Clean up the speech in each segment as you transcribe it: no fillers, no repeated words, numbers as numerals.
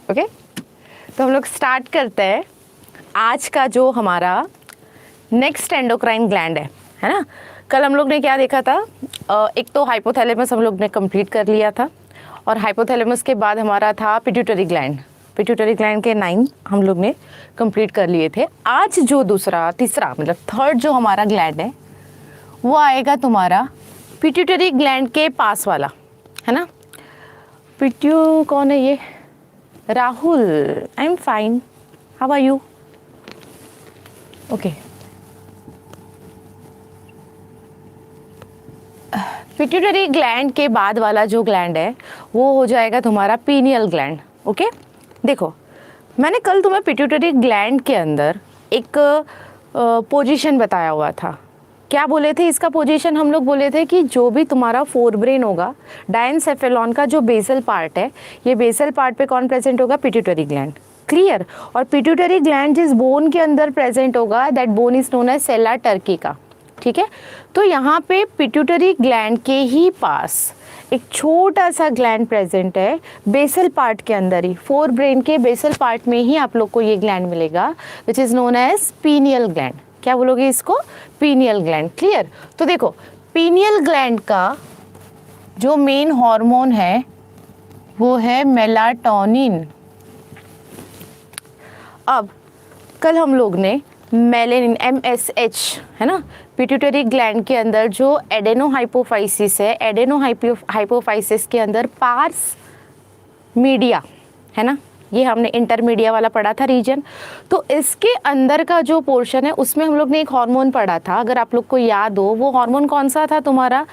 Okay, तो हम लोग स्टार्ट करते हैं आज का जो हमारा नेक्स्ट एंडोक्राइन ग्लैंड है ना। कल हम लोग ने क्या देखा था, एक तो हाइपोथैलेमस हम लोग ने कंप्लीट कर लिया था, और हाइपोथैलेमस के बाद हमारा था पिट्यूटरी ग्लैंड। पिट्यूटरी ग्लैंड के 9 हम लोग ने कंप्लीट कर लिए थे। आज जो तीसरा मतलब थर्ड जो हमारा ग्लैंड है वो आएगा तुम्हारा पिट्यूटरी ग्लैंड के पास वाला, है ना। कौन है ये? Rahul, I am fine, how are you? Okay, pituitary gland के बाद वाला जो ग्लैंड है वो हो जाएगा तुम्हारा पीनियल ग्लैंड। ओके, देखो मैंने कल तुम्हें पिट्यूटरी ग्लैंड के अंदर एक पोजीशन बताया हुआ था। क्या बोले थे इसका पोजीशन? हम लोग बोले थे कि जो भी तुम्हारा फोरब्रेन होगा, डायनसेफेलॉन का जो बेसल पार्ट है, ये बेसल पार्ट पे कौन प्रेजेंट होगा? Pituitary gland. क्लियर? और पिट्यूटरी ग्लैंड जिस बोन के अंदर प्रेजेंट होगा, that bone is known as sella turcica का। ठीक है, तो यहाँ पे पिट्यूटरी ग्लैंड के ही पास एक छोटा सा ग्लैंड प्रेजेंट है बेसल पार्ट के अंदर ही, फोर ब्रेन के बेसल पार्ट में ही आप लोग को ये ग्लैंड मिलेगा, which is known as pineal gland. क्या बोलोगे इसको? Pineal gland. क्लियर? तो देखो पीनियल ग्लैंड का जो मेन हार्मोन है वो है मेलाटोनिन। अब कल हम लोग ने मेलेनिन MSH, है ना, पिट्यूटरी ग्लैंड के अंदर जो एडेनोहाइपोफाइसिस है, एडेनोहाइपोफाइसिस के अंदर पार्स मीडिया, है ना, ये हमने इंटरमीडिया वाला पढ़ा था रीजन। तो इसके अंदर का जो पोर्शन है उसमें हम लोग ने एक हार्मोन पढ़ा था, अगर आप लोग को याद हो, वो हार्मोन कौन सा था तुम्हारा?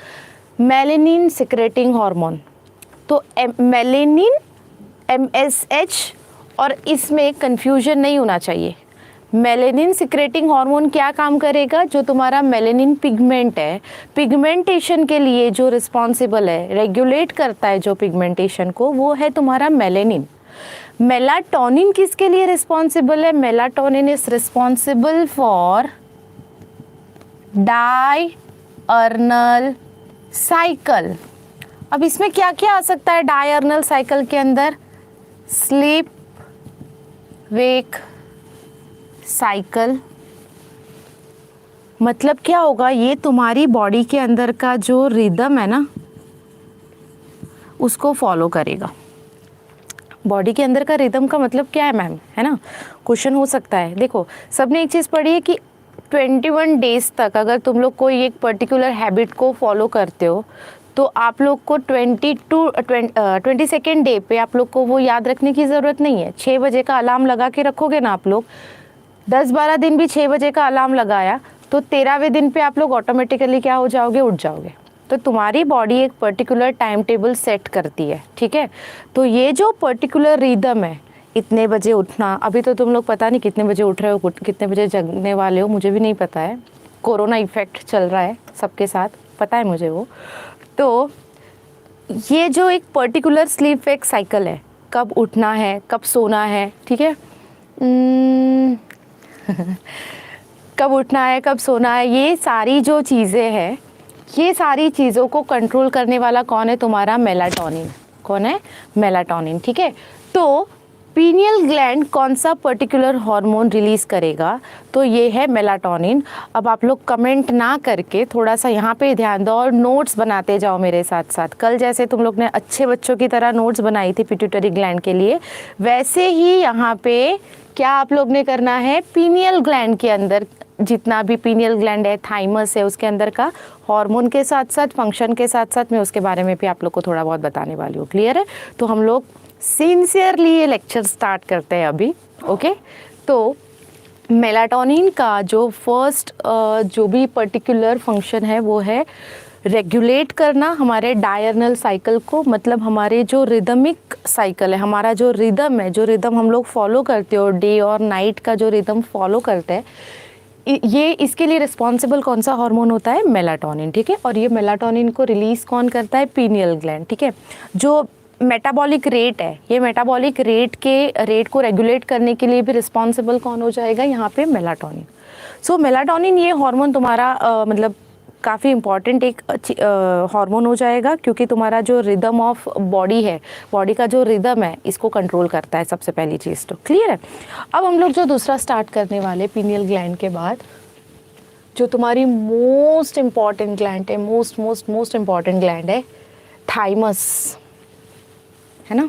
Melanin secreting hormone. तो मेलेनिन, MSH, और इसमें कंफ्यूजन नहीं होना चाहिए। मेलेनिन सिक्रेटिंग हार्मोन क्या काम करेगा? जो तुम्हारा मेलेनिन पिगमेंट है, पिगमेंटेशन के लिए जो रिस्पॉन्सिबल है, रेगुलेट करता है जो पिगमेंटेशन को, वो है तुम्हारा मेलेनिन। मेलाटोनिन किसके लिए रिस्पॉन्सिबल है? Melatonin is responsible for diurnal cycle. अब इसमें क्या क्या आ सकता है डायर्नल साइकिल के अंदर? Sleep wake cycle. मतलब क्या होगा? ये तुम्हारी बॉडी के अंदर का जो रिदम है ना उसको फॉलो करेगा। बॉडी के अंदर का रिदम का मतलब क्या है मैम, है ना, क्वेश्चन हो सकता है। देखो सबने एक चीज़ पढ़ी है कि 21 डेज तक अगर तुम लोग कोई एक पर्टिकुलर हैबिट को फॉलो करते हो तो आप लोग को 22nd डे पे आप लोग को वो याद रखने की ज़रूरत नहीं है। 6 बजे का अलार्म लगा के रखोगे ना आप लोग, 10-12 दिन भी 6 बजे का अलार्म लगाया तो 13वें दिन पे आप लोग ऑटोमेटिकली क्या हो जाओगे? उठ जाओगे। तो तुम्हारी बॉडी एक पर्टिकुलर टाइम टेबल सेट करती है। ठीक है, तो ये जो पर्टिकुलर रिदम है, इतने बजे उठना, अभी तो तुम लोग पता नहीं कितने बजे उठ रहे हो, कितने बजे जगने वाले हो, मुझे भी नहीं पता है। कोरोना इफेक्ट चल रहा है सबके साथ, पता है मुझे वो। तो ये जो एक पर्टिकुलर स्लीप वेक साइकिल है, कब उठना है, कब सोना है, ठीक है, कब उठना है, कब सोना है, ये सारी जो चीज़ें हैं, ये सारी चीज़ों को कंट्रोल करने वाला कौन है? तुम्हारा मेलाटोनिन। कौन है? मेलाटोनिन। ठीक है, तो पीनियल ग्लैंड कौन सा पर्टिकुलर हार्मोन रिलीज करेगा? तो ये है मेलाटोनिन। अब आप लोग कमेंट ना करके थोड़ा सा यहाँ पे ध्यान दो और नोट्स बनाते जाओ मेरे साथ साथ। कल जैसे तुम लोग ने अच्छे बच्चों की तरह नोट्स बनाई थी पिट्यूटरी ग्लैंड के लिए, वैसे ही यहाँ पे क्या आप लोग ने करना है? पीनियल ग्लैंड के अंदर जितना भी पीनियल ग्लैंड है, थाइमस है, उसके अंदर का हार्मोन के साथ साथ, फंक्शन के साथ साथ मैं उसके बारे में भी आप लोग को थोड़ा बहुत बताने वाली हूँ। क्लियर है? तो हम लोग सिंसियरली ये लेक्चर स्टार्ट करते हैं अभी। ओके, तो मेलाटोनिन का जो फर्स्ट जो भी पर्टिकुलर फंक्शन है वो है रेगुलेट करना हमारे डायर्नल साइकिल को, मतलब हमारे जो रिदमिक साइकिल है, हमारा जो रिदम है, जो रिदम हम लोग फॉलो करते हो, डे और नाइट का जो रिदम फॉलो करते हैं, ये इसके लिए रिस्पॉन्सिबल कौन सा हार्मोन होता है? मेलाटोनिन। ठीक है, और ये मेलाटोनिन को रिलीज कौन करता है? Pineal gland. ठीक है, जो मेटाबॉलिक रेट है, ये मेटाबॉलिक रेट को रेगुलेट करने के लिए भी रिस्पॉन्सिबल कौन हो जाएगा? यहाँ पे मेलाटोनिन। सो मेलाटोनिन ये हार्मोन तुम्हारा मतलब काफ़ी इम्पॉर्टेंट एक हार्मोन हो जाएगा, क्योंकि तुम्हारा जो रिदम ऑफ बॉडी है, बॉडी का जो रिदम है, इसको कंट्रोल करता है सबसे पहली चीज़। तो क्लियर है। अब हम लोग जो दूसरा स्टार्ट करने वाले पीनियल ग्लैंड के बाद, जो तुम्हारी मोस्ट इम्पॉर्टेंट ग्लैंड है, मोस्ट इम्पॉर्टेंट ग्लैंड है थाइमस, है ना।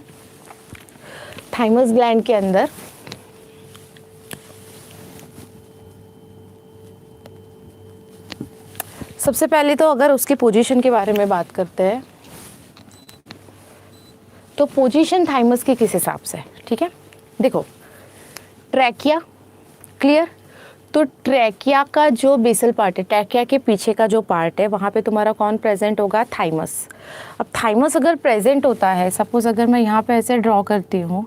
थाइमस ग्लैंड के अंदर सबसे पहले तो अगर उसकी पोजीशन के बारे में बात करते हैं, तो पोजीशन थाइमस की किस हिसाब से है, ठीक है। देखो, ट्रैकिया, क्लियर। तो ट्रैकिया का जो बेसल पार्ट है, ट्रैकिया के पीछे का जो पार्ट है, वहाँ पे तुम्हारा कौन प्रेजेंट होगा, थाइमस। अब थाइमस अगर प्रेजेंट होता है, सपोज अगर मैं यहाँ पे ऐसे ड्रॉ करती हूँ,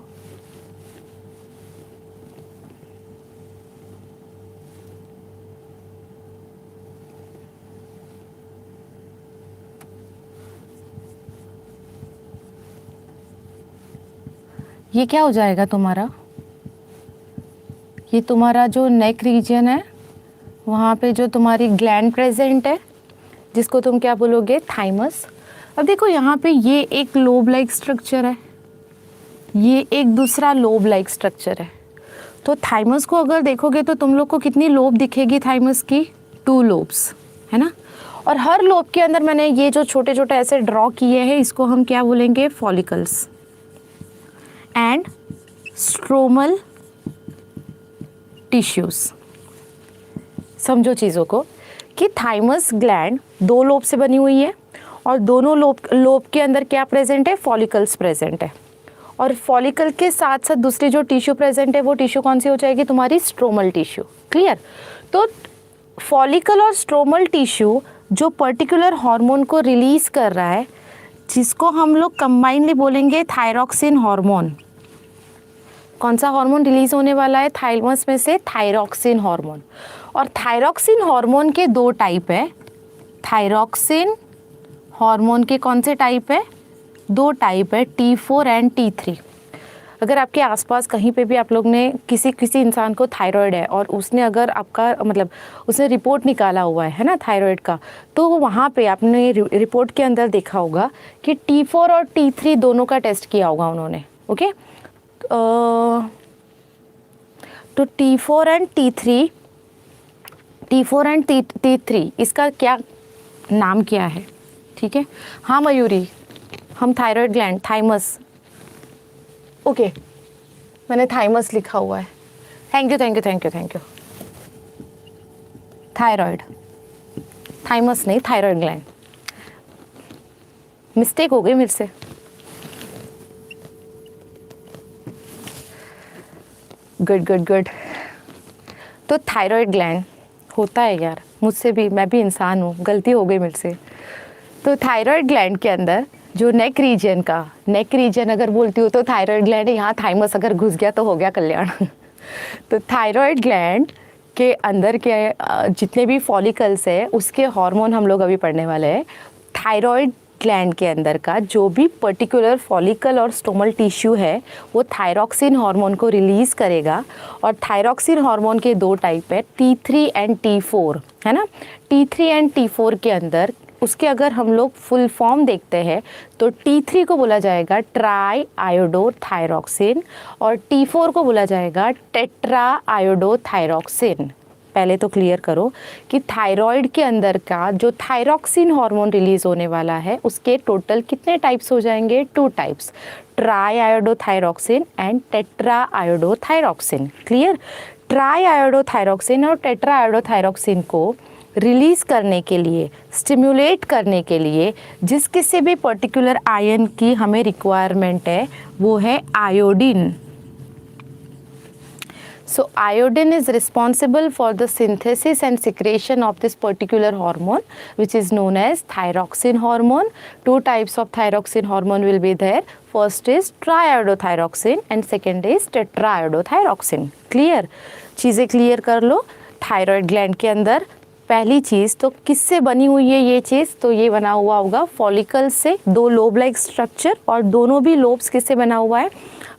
ये क्या हो जाएगा तुम्हारा, ये तुम्हारा जो नेक रीजन है, वहाँ पे जो तुम्हारी ग्लैंड प्रेजेंट है, जिसको तुम क्या बोलोगे, थाइमस। अब देखो यहाँ पे ये एक लोब लाइक स्ट्रक्चर है, ये एक दूसरा लोब लाइक स्ट्रक्चर है। तो थाइमस को अगर देखोगे तो तुम लोग को कितनी लोब दिखेगी थाइमस की, 2 लोब्स, है ना। और हर लोब के अंदर मैंने ये जो छोटे छोटे ऐसे ड्रॉ किए हैं, इसको हम क्या बोलेंगे, फॉलिकल्स एंड स्ट्रोमल टिश्यूज। समझो चीज़ों को कि थाइमस ग्लैंड 2 लोब से बनी हुई है, और दोनों लोब के अंदर क्या प्रेजेंट है, फॉलिकल्स प्रेजेंट है। और फॉलिकल के साथ साथ दूसरी जो टिश्यू प्रेजेंट है, वो टिश्यू कौन सी हो जाएगी, तुम्हारी स्ट्रोमल टिश्यू, क्लियर। तो फॉलिकल और स्ट्रोमल टिश्यू जो पर्टिकुलर हार्मोन को रिलीज कर रहा है, जिसको हम लोग कंबाइनली बोलेंगे थायरॉक्सिन हार्मोन। कौन सा हार्मोन रिलीज होने वाला है थाइमस में से, थायरॉक्सिन हार्मोन। और थायरॉक्सिन हार्मोन के 2 टाइप है। थायरॉक्सिन हार्मोन के कौन से टाइप है, 2 टाइप है, T4 एंड T3। अगर आपके आसपास कहीं पे भी आप लोग ने किसी इंसान को थायराइड है, और उसने अगर आपका मतलब उसने रिपोर्ट निकाला हुआ है ना थायराइड का, तो वहाँ पे आपने रिपोर्ट के अंदर देखा होगा कि T4 और T3 दोनों का टेस्ट किया होगा उन्होंने, ओके। तो T4 एंड T3, इसका क्या नाम क्या है, ठीक है। हाँ मयूरी, हम थायराइड ग्लैंड, थाइमस, ओके मैंने थाइमस लिखा हुआ है, थैंक यू। थायराइड, थाइमस नहीं, थायराइड ग्लैंड, मिस्टेक हो गई मेरे से। गुड। तो थायराइड ग्लैंड होता है यार, मुझसे भी, मैं भी इंसान हूँ, गलती हो गई मेरे से। तो थायराइड ग्लैंड के अंदर जो नेक रीजन अगर बोलती हूँ तो थायराइड ग्लैंड है, यहाँ थाइमस अगर घुस गया तो हो गया कल्याण। तो थायराइड ग्लैंड के अंदर के जितने भी फॉलिकल्स है, उसके हार्मोन हम लोग अभी पढ़ने वाले हैं। थायराइड ग्लैंड के अंदर का जो भी पर्टिकुलर फॉलिकल और स्टोमल टिश्यू है, वो थायरॉक्सिन हार्मोन को रिलीज़ करेगा। और थायरॉक्सिन हार्मोन के 2 टाइप है, T3 एंड T4, है ना। T3 एंड T4 के अंदर उसके अगर हम लोग फुल फॉर्म देखते हैं तो T3 को बोला जाएगा ट्राई आयोडोथायरॉक्सिन, और T4 को बोला जाएगा टेट्रा आयोडोथायरॉक्सिन। पहले तो क्लियर करो कि थायराइड के अंदर का जो थायरॉक्सिन हार्मोन रिलीज होने वाला है, उसके टोटल कितने टाइप्स हो जाएंगे, 2 types, tri iodothyroxine and tetra iodothyroxine. Clear. Tri iodothyroxine और टेट्रा आयोडोथायरॉक्सिन को रिलीज करने के लिए, स्टिम्युलेट करने के लिए जिस किसी भी पर्टिकुलर आयन की हमें रिक्वायरमेंट है, वो है iodine. So iodine is responsible for the synthesis and secretion of this particular hormone, which is known as thyroxine hormone. 2 types of thyroxine hormone will be there. First is triiodothyroxine and second is tetraiodothyroxine. Clear? चीज़ें clear कर लो। Thyroid gland के अंदर पहली चीज़ तो किससे बनी हुई है ये चीज़, तो ये बना हुआ होगा फॉलिकल से, 2 लोब लाइक स्ट्रक्चर, और दोनों भी लोब्स किससे बना हुआ है,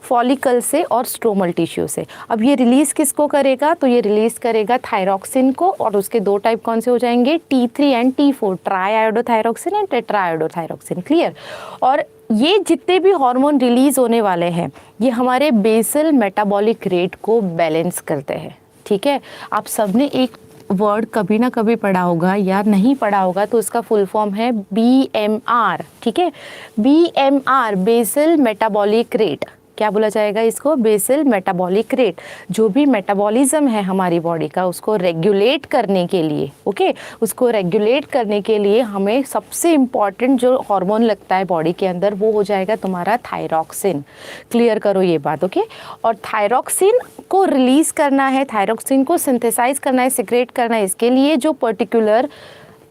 फॉलिकल से और स्ट्रोमल टिश्यू से। अब ये रिलीज़ किसको करेगा, तो ये रिलीज़ करेगा थायरॉक्सिन को, और उसके दो टाइप कौन से हो जाएंगे, T3 and T4, tri iodothyroxine and tetra iodothyroxine. Clear. और ये जितने भी हार्मोन रिलीज़ होने वाले हैं ये हमारे बेसल मेटाबॉलिक रेट को बैलेंस करते हैं। ठीक है, आप सबने एक वर्ड कभी ना कभी पढ़ा होगा या नहीं पढ़ा होगा तो इसका फुल फॉर्म है BMR। ठीक है, BMR बेसल मेटाबॉलिक रेट, क्या बोला जाएगा इसको, बेसल मेटाबॉलिक रेट। जो भी मेटाबॉलिज्म है हमारी बॉडी का उसको रेगुलेट करने के लिए, ओके, उसको रेगुलेट करने के लिए हमें सबसे इम्पॉर्टेंट जो हार्मोन लगता है बॉडी के अंदर वो हो जाएगा तुम्हारा थायरॉक्सिन। क्लियर करो ये बात, ओके। और थायरॉक्सिन को रिलीज़ करना है, थायरॉक्सिन को सिंथेसाइज करना है, सिक्रेट करना है, इसके लिए जो पर्टिकुलर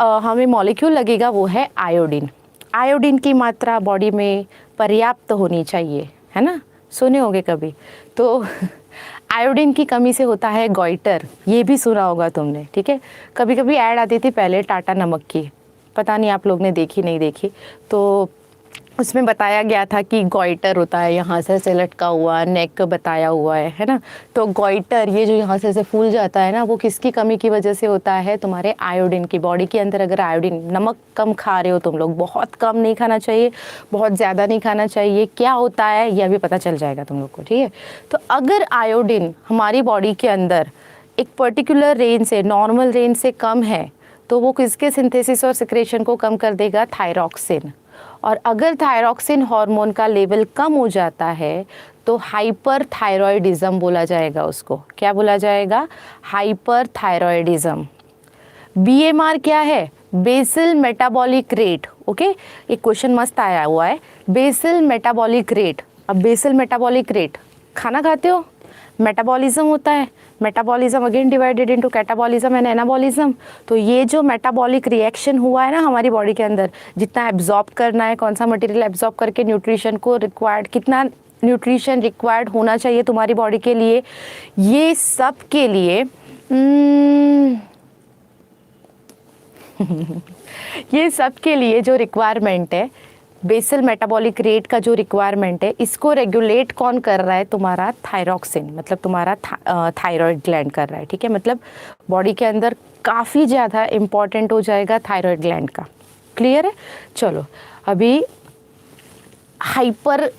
हमें मॉलिक्यूल लगेगा वो है आयोडीन। आयोडीन की मात्रा बॉडी में पर्याप्त होनी चाहिए, है ना, सुने होंगे कभी। तो आयोडीन की कमी से होता है गॉइटर, ये भी सुना होगा तुमने। ठीक है, कभी कभी ऐड आती थी पहले टाटा नमक की, पता नहीं आप लोग ने देखी नहीं देखी, तो उसमें बताया गया था कि गॉइटर होता है, यहाँ से लटका हुआ नेक बताया हुआ है ना। तो गॉइटर ये जो यहाँ से फूल जाता है ना वो किसकी कमी की वजह से होता है, तुम्हारे आयोडीन की। बॉडी के अंदर अगर आयोडीन, नमक कम खा रहे हो तुम लोग, बहुत कम नहीं खाना चाहिए, बहुत ज़्यादा नहीं खाना चाहिए, क्या होता है यह भी पता चल जाएगा तुम लोग को। ठीक है, तो अगर आयोडीन हमारी बॉडी के अंदर एक पर्टिकुलर रेंज से, नॉर्मल रेंज से कम है तो वो किसके सिंथेसिस और सिक्रेशन को कम कर देगा, थायरॉक्सिन। और अगर थायरॉक्सिन हार्मोन का लेवल कम हो जाता है तो हाइपर थायरॉयडिज्म बोला जाएगा उसको। क्या बोला जाएगा, हाइपर थायरॉयडिज्म। BMR क्या है, बेसल मेटाबॉलिक रेट। ओके, एक क्वेश्चन मस्त आया हुआ है, बेसल मेटाबॉलिक रेट। अब बेसल मेटाबॉलिक रेट, खाना खाते हो, मेटाबॉलिज्म होता है, metabolism again divided into catabolism and anabolism. तो ये जो मेटाबॉलिक रिएक्शन हुआ है ना हमारी बॉडी के अंदर, जितना एब्जॉर्ब करना है, कौन सा मटेरियल एब्जॉर्ब करके न्यूट्रिशन को रिक्वायर्ड, कितना न्यूट्रिशन रिक्वायर्ड होना चाहिए तुम्हारी बॉडी के लिए, ये सब के लिए ये सब के लिए जो रिक्वायरमेंट है, बेसल मेटाबॉलिक रेट का जो रिक्वायरमेंट है, इसको रेगुलेट कौन कर रहा है, तुम्हारा थायरॉक्सिन, मतलब तुम्हारा थायराइड ग्लैंड कर रहा है। ठीक है, मतलब बॉडी के अंदर काफ़ी ज़्यादा इम्पॉर्टेंट हो जाएगा थायराइड ग्लैंड का। क्लियर है। चलो अभी hyper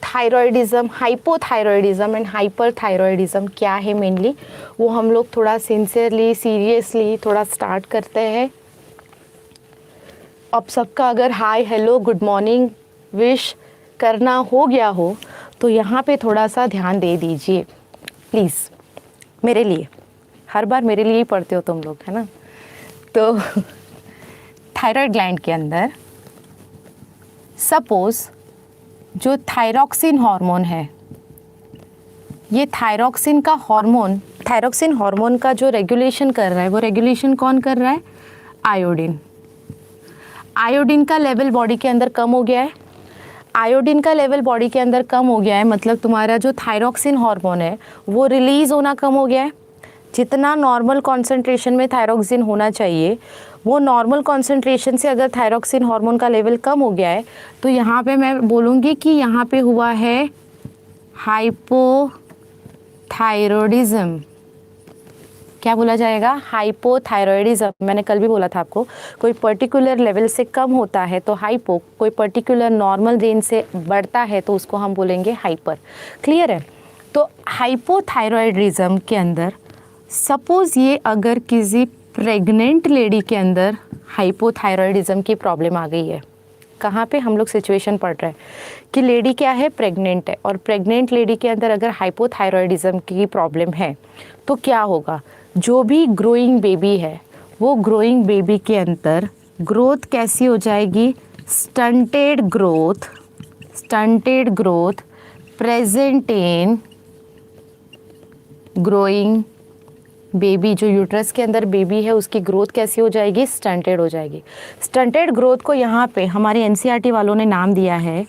thyroidism, hypothyroidism and hyper thyroidism क्या है मेनली, वो हम लोग थोड़ा सिंसियरली, सीरियसली थोड़ा स्टार्ट करते हैं। अब सबका अगर हाय, हेलो, गुड मॉर्निंग विश करना हो गया हो तो यहाँ पे थोड़ा सा ध्यान दे दीजिए प्लीज़, मेरे लिए। हर बार मेरे लिए ही पढ़ते हो तुम लोग, है ना। तो थायराइड ग्लैंड के अंदर सपोज जो थायरॉक्सिन हार्मोन है, ये थायरॉक्सिन हार्मोन का जो रेगुलेशन कर रहा है, वो रेगुलेशन कौन कर रहा है, आयोडीन। आयोडीन का लेवल बॉडी के अंदर कम हो गया है, आयोडीन का लेवल बॉडी के अंदर कम हो गया है, मतलब तुम्हारा जो थायरॉक्सिन हार्मोन है वो रिलीज़ होना कम हो गया है। जितना नॉर्मल कॉन्सेंट्रेशन में थायरॉक्सिन होना चाहिए, वो नॉर्मल कॉन्सेंट्रेशन से अगर थायरॉक्सिन हार्मोन का लेवल कम हो गया है तो यहाँ पे मैं बोलूँगी कि यहाँ पे हुआ है हाइपोथायरॉयडिज्म। क्या बोला जाएगा, हाइपोथायरॉयडिज्म। मैंने कल भी बोला था आपको, कोई पर्टिकुलर लेवल से कम होता है तो हाइपो, कोई पर्टिकुलर नॉर्मल रेंज से बढ़ता है तो उसको हम बोलेंगे हाइपर। क्लियर है। तो हाइपोथायरॉयडिज्म के अंदर सपोज ये अगर किसी प्रेग्नेंट लेडी के अंदर हाइपोथायरॉयडिज्म की प्रॉब्लम आ गई है, कहाँ पे हम लोग सिचुएशन पढ़ रहे हैं कि लेडी क्या है, प्रेग्नेंट है, और प्रेग्नेंट लेडी के अंदर अगर हाइपोथायरॉयडिज्म की प्रॉब्लम है तो क्या होगा, जो भी ग्रोइंग बेबी है वो ग्रोइंग बेबी के अंदर ग्रोथ कैसी हो जाएगी, stunted growth present in growing baby. जो यूट्रस के अंदर बेबी है उसकी ग्रोथ कैसी हो जाएगी, स्टंटेड हो जाएगी। स्टंटेड ग्रोथ को यहाँ पे हमारे एनसीईआरटी वालों ने नाम दिया है,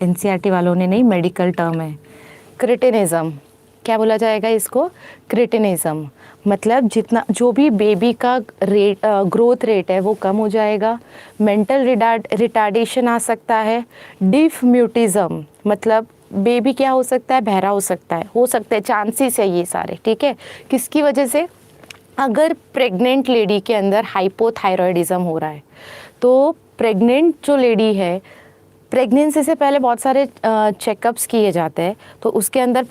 एनसीईआरटी वालों ने नहीं, मेडिकल टर्म है, क्रिटिनिज्म। क्या बोला जाएगा इसको? क्रिटिनिज्म। मतलब जितना जो भी बेबी का रेट ग्रोथ रेट है वो कम हो जाएगा। मेंटल रिटार्डेशन आ सकता है। डिफ म्यूटिज्म मतलब बेबी क्या हो सकता है? बहरा हो सकता है चांसेस है ये सारे, ठीक है। किसकी वजह से? अगर प्रेग्नेंट लेडी के अंदर हाइपोथायरॉयडिज्म हो रहा है तो प्रेग्नेंट जो लेडी है, प्रेगनेंसी से पहले बहुत सारे चेकअप्स किए जाते हैं, तो उसके अंदर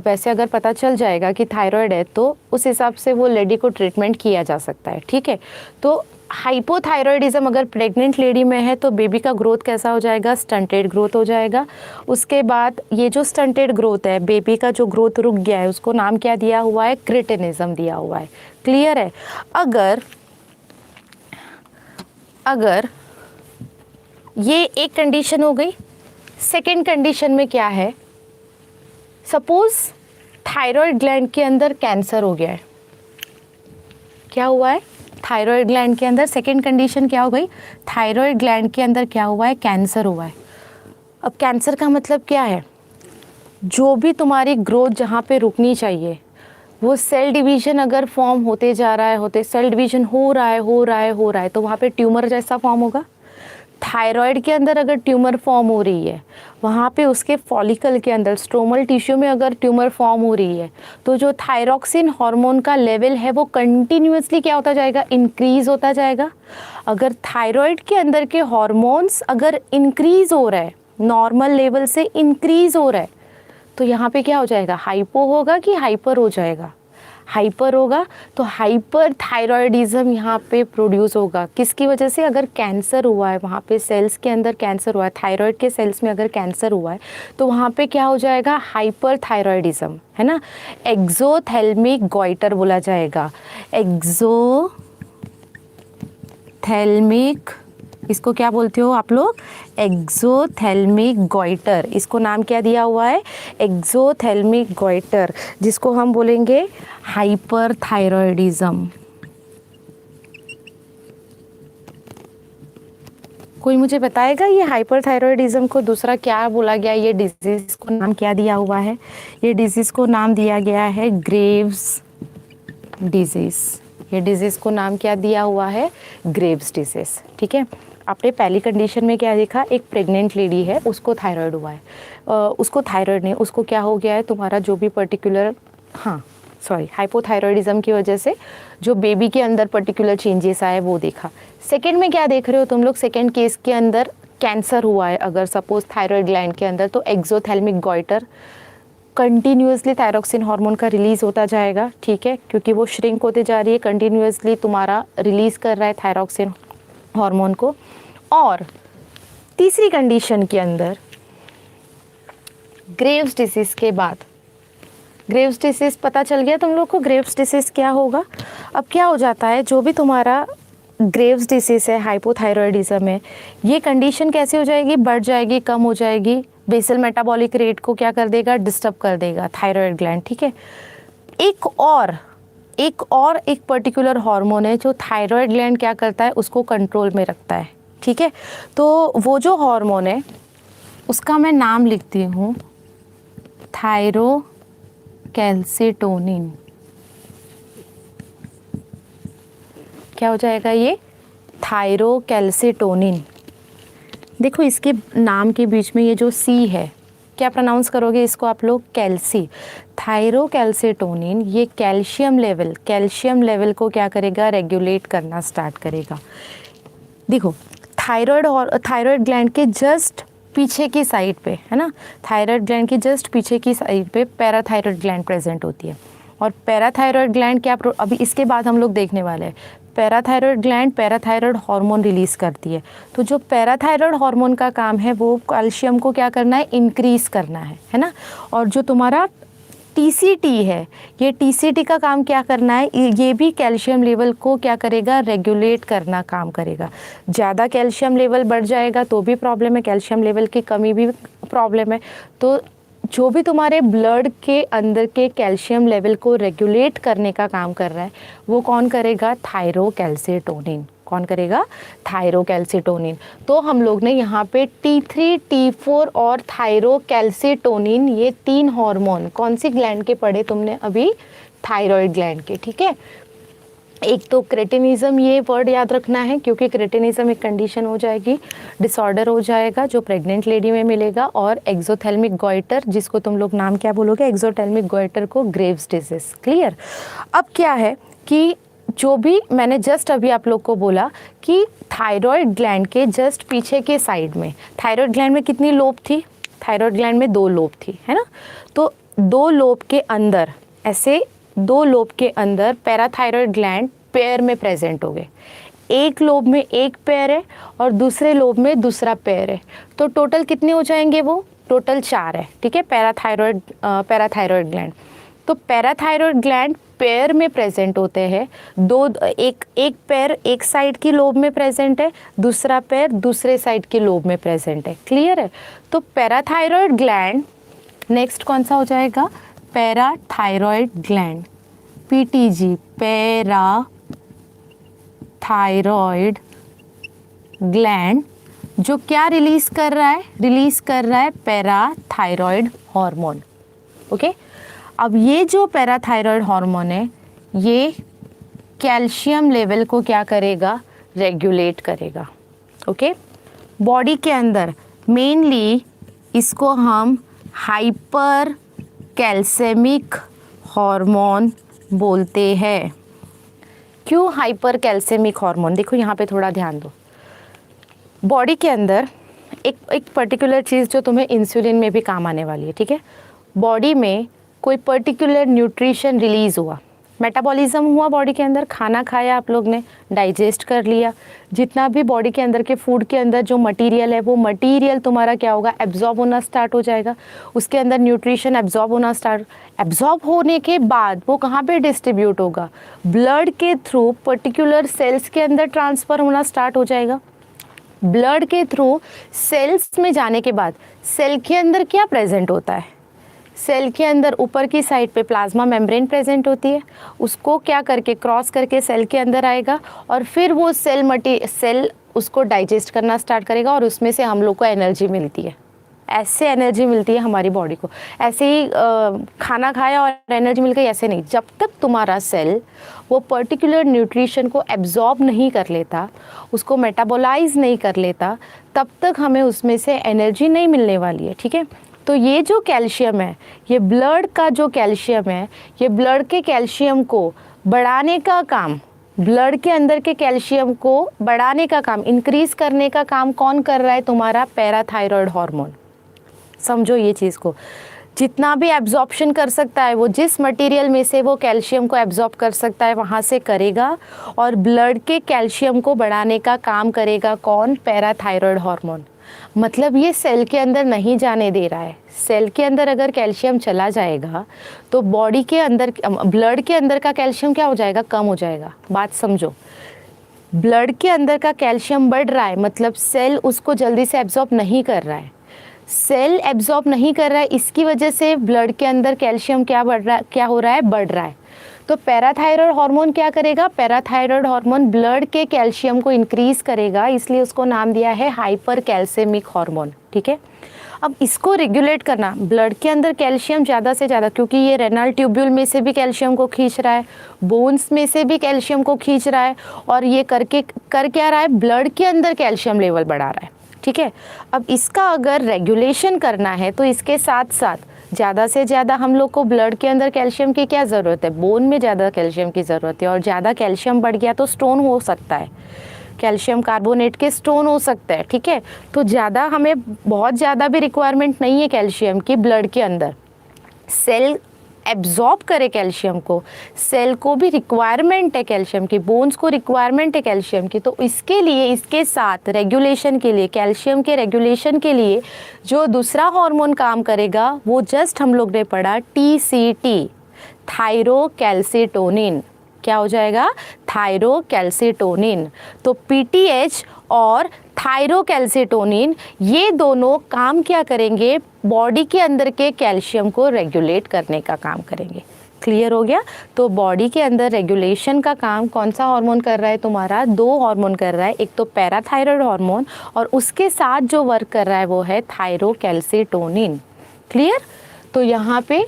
वैसे अगर पता चल जाएगा कि थायराइड है तो उस हिसाब से वो लेडी को ट्रीटमेंट किया जा सकता है, ठीक है। तो हाइपोथायरॉयडिज्म अगर प्रेग्नेंट लेडी में है तो बेबी का ग्रोथ कैसा हो जाएगा? स्टंटेड ग्रोथ हो जाएगा। उसके बाद ये जो स्टंटेड ग्रोथ है, बेबी का जो ग्रोथ रुक गया है, उसको नाम क्या दिया हुआ है? क्रिटिनिज्म दिया हुआ है। क्लियर है? अगर ये एक कंडीशन हो गई। सेकेंड कंडीशन में क्या है? सपोज थायराइड ग्लैंड के अंदर कैंसर हो गया है। क्या हुआ है? थायराइड ग्लैंड के अंदर सेकेंड कंडीशन क्या हो गई? थायराइड ग्लैंड के अंदर क्या हुआ है? कैंसर हुआ है। अब कैंसर का मतलब क्या है? जो भी तुम्हारी ग्रोथ जहाँ पे रुकनी चाहिए वो सेल डिवीजन अगर फॉर्म होते जा रहा है, सेल डिवीजन हो रहा है तो वहाँ पे ट्यूमर जैसा फॉर्म होगा। थायराइड के अंदर अगर ट्यूमर फॉर्म हो रही है, वहाँ पे उसके फॉलिकल के अंदर स्ट्रोमल टिश्यू में अगर ट्यूमर फॉर्म हो रही है, तो जो थायरॉक्सिन हार्मोन का लेवल है वो कंटिन्यूअसली क्या होता जाएगा? इंक्रीज होता जाएगा। अगर थायराइड के अंदर के हार्मोन्स अगर इंक्रीज हो रहा है, नॉर्मल लेवल से इंक्रीज हो रहा है, तो यहाँ पे क्या हो जाएगा? हाइपो होगा कि हाइपर हो जाएगा? हाइपर होगा। तो हाइपर थायरॉयडिज्म यहाँ पे प्रोड्यूस होगा। किसकी वजह से? अगर कैंसर हुआ है, वहाँ पे सेल्स के अंदर कैंसर हुआ है, थायराइड के सेल्स में अगर कैंसर हुआ है तो वहाँ पे क्या हो जाएगा? हाइपर थायरॉयडिज्म, है ना। एक्सोथेल्मिक गॉइटर बोला जाएगा। एक्सोथेल्मिक, इसको क्या बोलते हो आप लोग? एक्सोथेल्मिक गॉइटर। इसको नाम क्या दिया हुआ है? एक्सोथेल्मिक गॉइटर, जिसको हम बोलेंगे हाइपरथायरॉयडिज्म। कोई मुझे बताएगा ये हाइपरथायरॉयडिज्म को दूसरा क्या बोला गया? ये डिजीज को नाम क्या दिया हुआ है? ये डिजीज को नाम दिया गया है ग्रेव्स डिजीज। ये डिजीज को नाम क्या दिया हुआ है? ग्रेव्स डिजीज, ठीक है। आपने पहली कंडीशन में क्या देखा? एक प्रेग्नेंट लेडी है, उसको थायराइड हुआ है। उसको थायराइड नहीं, उसको क्या हो गया है? तुम्हारा जो भी पर्टिकुलर हाइपोथायरॉयडिज्म की वजह से जो बेबी के अंदर पर्टिकुलर चेंजेस आए वो देखा। सेकेंड में क्या देख रहे हो तुम लोग? सेकेंड केस के अंदर कैंसर हुआ है अगर सपोज थायराइड ग्लैंड के अंदर, तो एक्सोथेल्मिक गॉइटर, कंटिन्यूसली थायरॉक्सिन हार्मोन का रिलीज होता जाएगा, ठीक है, क्योंकि वो श्रिंक होते जा रही है, कंटिन्यूसली तुम्हारा रिलीज कर रहा है थायरॉक्सिन हार्मोन को। और तीसरी कंडीशन के अंदर ग्रेव्स डिसीज के बाद, ग्रेव्स डिसीज पता चल गया तुम लोग को ग्रेव्स डिसीज क्या होगा। अब क्या हो जाता है, जो भी तुम्हारा ग्रेव्स डिसीज है, हाइपोथायरॉयडिज्म है, ये कंडीशन कैसे हो जाएगी? बढ़ जाएगी, कम हो जाएगी। बेसल मेटाबॉलिक रेट को क्या कर देगा? डिस्टर्ब कर देगा थायराइड ग्लैंड, ठीक है। एक पर्टिकुलर हार्मोन है जो थायराइड ग्लैंड क्या करता है? उसको कंट्रोल में रखता है, ठीक है। तो वो जो हार्मोन है उसका मैं नाम लिखती हूँ थायरोकैल्सिटोनिन। क्या हो जाएगा ये? थायरोकैल्सिटोनिन। देखो इसके नाम के बीच में ये जो सी है, क्या प्रोनाउंस करोगे इसको आप लोग? कैल्सी। थायरोकैल्सिटोनिन ये कैल्शियम लेवल को क्या करेगा? रेगुलेट करना स्टार्ट करेगा। देखो थायराइड ग्लैंड के जस्ट पीछे की साइड पे, है ना, थायराइड ग्लैंड की जस्ट पीछे की साइड पे पैराथायराइड ग्लैंड प्रेजेंट होती है। और पैराथायराइड ग्लैंड क्या, अभी इसके बाद हम लोग देखने वाले हैं, parathyroid gland parathyroid hormone release करती है। तो जो पैराथायराइड हार्मोन का काम है वो कैल्शियम को क्या करना है? इंक्रीज करना है ना। और जो तुम्हारा टीसीटी है, ये टीसीटी का काम क्या करना है? ये भी कैल्शियम लेवल को क्या करेगा? रेगुलेट करना काम करेगा। ज़्यादा कैल्शियम लेवल बढ़ जाएगा तो भी प्रॉब्लम है, कैल्शियम लेवल की कमी भी प्रॉब्लम है। तो जो भी तुम्हारे ब्लड के अंदर के कैल्शियम लेवल को रेगुलेट करने का काम कर रहा है वो कौन करेगा? थायरोकैल्सिटोनिन। कौन करेगा? थायरोकैल्सिटोनिन। तो हम लोग ने यहाँ पे T3, T4 और थायरोकैल्सिटोनिन ये 3 हार्मोन कौन सी ग्लैंड के पढ़े तुमने अभी? थायराइड ग्लैंड के, ठीक है। एक तो क्रेटिनिज्म, ये वर्ड याद रखना है क्योंकि क्रेटिनिज्म एक कंडीशन हो जाएगी, डिसऑर्डर हो जाएगा जो प्रेग्नेंट लेडी में मिलेगा। और एक्सोथेल्मिक गॉइटर, जिसको तुम लोग नाम क्या बोलोगे? एक्सोथेल्मिक गॉइटर को ग्रेव्स डिजीज। क्लियर? अब क्या है कि जो भी मैंने जस्ट अभी आप लोग को बोला कि थायराइड ग्लैंड के जस्ट पीछे के साइड में, थायराइड ग्लैंड में कितनी लोब थी? थायराइड ग्लैंड में 2 लोब थी, है ना। तो 2 लोब के अंदर, ऐसे 2 लोब के अंदर पैराथायराइड ग्लैंड पेयर में प्रेजेंट हो गए। एक लोब में एक पेयर है और दूसरे लोब में दूसरा पेयर है। तो टोटल कितने हो जाएंगे? वो टोटल 4 है, ठीक है, पैराथायराइड ग्लैंड। तो पैराथायराइड ग्लैंड पेयर में प्रेजेंट होते हैं। एक पेयर एक साइड की लोब में प्रेजेंट है, दूसरा पेयर दूसरे साइड की लोब में प्रेजेंट है। क्लियर है? तो पैराथायराइड ग्लैंड नेक्स्ट कौन सा हो जाएगा? Parathyroid gland, PTG, parathyroid gland, जो क्या रिलीज कर रहा है? रिलीज कर रहा है पैराथायराइड हार्मोन। ओके, अब ये जो पैराथायराइड हार्मोन है ये कैल्शियम लेवल को क्या करेगा? रेगुलेट करेगा। ओके, बॉडी के अंदर मेनली इसको हम हाइपर कैल्सेमिक हार्मोन बोलते हैं। क्यों हाइपर कैल्सेमिक हार्मोन? देखो यहाँ पे थोड़ा ध्यान दो। बॉडी के अंदर एक पर्टिकुलर चीज़ जो तुम्हें इंसुलिन में भी काम आने वाली है, ठीक है। बॉडी में कोई पर्टिकुलर न्यूट्रिशन रिलीज हुआ, मेटाबॉलिज्म हुआ बॉडी के अंदर, खाना खाया आप लोग ने, डाइजेस्ट कर लिया, जितना भी बॉडी के अंदर के फूड के अंदर जो मटेरियल है वो मटेरियल तुम्हारा क्या होगा? एब्जॉर्ब होना स्टार्ट हो जाएगा। उसके अंदर न्यूट्रिशन एब्जॉर्ब होने के बाद वो कहाँ पे डिस्ट्रीब्यूट होगा? ब्लड के थ्रू पर्टिकुलर सेल्स के अंदर ट्रांसफ़र होना स्टार्ट हो जाएगा। ब्लड के थ्रू सेल्स में जाने के बाद सेल के अंदर क्या प्रेजेंट होता है? सेल के अंदर ऊपर की साइड पे प्लाज्मा मेम्ब्रेन प्रेजेंट होती है, उसको क्या करके क्रॉस करके सेल के अंदर आएगा और फिर वो सेल उसको डाइजेस्ट करना स्टार्ट करेगा और उसमें से हम लोग को एनर्जी मिलती है। ऐसे एनर्जी मिलती है हमारी बॉडी को, ऐसे ही खाना खाया और एनर्जी मिल गई, ऐसे नहीं। जब तक तुम्हारा सेल वो पर्टिकुलर न्यूट्रिशन को एब्जॉर्ब नहीं कर लेता, उसको मेटाबोलाइज नहीं कर लेता, तब तक हमें उसमें से एनर्जी नहीं मिलने वाली है, ठीक है। तो ये जो कैल्शियम है, ये ब्लड का जो कैल्शियम है, ये ब्लड के कैल्शियम को बढ़ाने का काम, ब्लड के अंदर के कैल्शियम को बढ़ाने का काम, इंक्रीज करने का काम कौन कर रहा है? तुम्हारा पैराथायराइड हार्मोन। समझो ये चीज़ को, जितना भी एब्जॉर्प्शन कर सकता है वो, जिस मटेरियल में से वो कैल्शियम को एब्जॉर्ब कर सकता है वहाँ से करेगा और ब्लड के कैल्शियम को बढ़ाने का काम करेगा कौन? Parathyroid hormone. मतलब ये सेल के अंदर नहीं जाने दे रहा है। सेल के अंदर अगर कैल्शियम चला जाएगा तो बॉडी के अंदर, ब्लड के अंदर का कैल्शियम क्या हो जाएगा? कम हो जाएगा। बात समझो, ब्लड के अंदर का कैल्शियम बढ़ रहा है मतलब सेल उसको जल्दी से एब्जॉर्ब नहीं कर रहा है। सेल एब्जॉर्ब नहीं कर रहा है, इसकी वजह से ब्लड के अंदर कैल्शियम क्या बढ़ रहा है? क्या हो रहा है? बढ़ रहा है। तो पैराथायराइड हार्मोन क्या करेगा? पैराथायराइड हार्मोन ब्लड के कैल्शियम को इंक्रीज करेगा, इसलिए उसको नाम दिया है हाइपर कैल्सेमिक हार्मोन, ठीक है। अब इसको रेगुलेट करना, ब्लड के अंदर कैल्शियम ज़्यादा से ज़्यादा, क्योंकि ये रेनल ट्यूब्यूल में से भी कैल्शियम को खींच रहा है, बोन्स में से भी कैल्शियम को खींच रहा है, और ये कर क्या रहा है? ब्लड के अंदर कैल्शियम लेवल बढ़ा रहा है, ठीक है। अब इसका अगर रेगुलेशन करना है तो इसके साथ साथ ज़्यादा से ज़्यादा हम लोग को ब्लड के अंदर कैल्शियम की क्या ज़रूरत है? बोन में ज़्यादा कैल्शियम की ज़रूरत है, और ज़्यादा कैल्शियम बढ़ गया तो स्टोन हो सकता है, कैल्शियम कार्बोनेट के स्टोन हो सकता है, ठीक है। तो ज़्यादा हमें, बहुत ज़्यादा भी रिक्वायरमेंट नहीं है कैल्शियम की ब्लड के अंदर। सेल एब्जॉर्ब करे कैल्शियम को, सेल को भी रिक्वायरमेंट है कैल्शियम की, बोन्स को रिक्वायरमेंट है कैल्शियम की। तो इसके लिए, इसके साथ रेगुलेशन के लिए, कैल्शियम के रेगुलेशन के लिए जो दूसरा हार्मोन काम करेगा वो जस्ट हम लोग ने पढ़ा TCT, थायरोकैल्सिटोनिन। क्या हो जाएगा? थायरोकैल्सिटोनिन। तो PTH और थायरोकैल्सिटोनिन ये दोनों काम क्या करेंगे? बॉडी के अंदर के कैल्शियम को रेगुलेट करने का काम करेंगे। क्लियर हो गया। तो बॉडी के अंदर रेगुलेशन का काम कौन सा हार्मोन कर रहा है तुम्हारा, 2 हार्मोन कर रहा है, एक तो पैराथायरॉयड हार्मोन और उसके साथ जो वर्क कर रहा है वो है थायरोकैल्सिटोनिन। क्लियर। तो यहाँ पे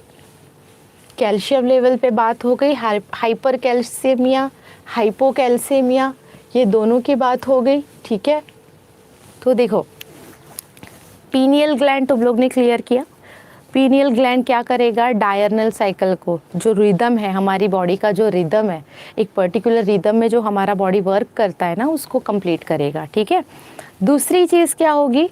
कैल्शियम लेवल पे बात हो गई, हाइपर कैल्सीमिया, हाइपोकैल्सीमिया, ये दोनों की बात हो गई। ठीक है, तो देखो पीनियल ग्लैंड तुम लोग ने क्लियर किया। पीनियल ग्लैंड क्या करेगा, डायर्नल साइकिल को, जो रिदम है हमारी बॉडी का, जो रिदम है एक पर्टिकुलर रिदम में जो हमारा बॉडी वर्क करता है ना, उसको कंप्लीट करेगा। ठीक है, दूसरी चीज़ क्या होगी,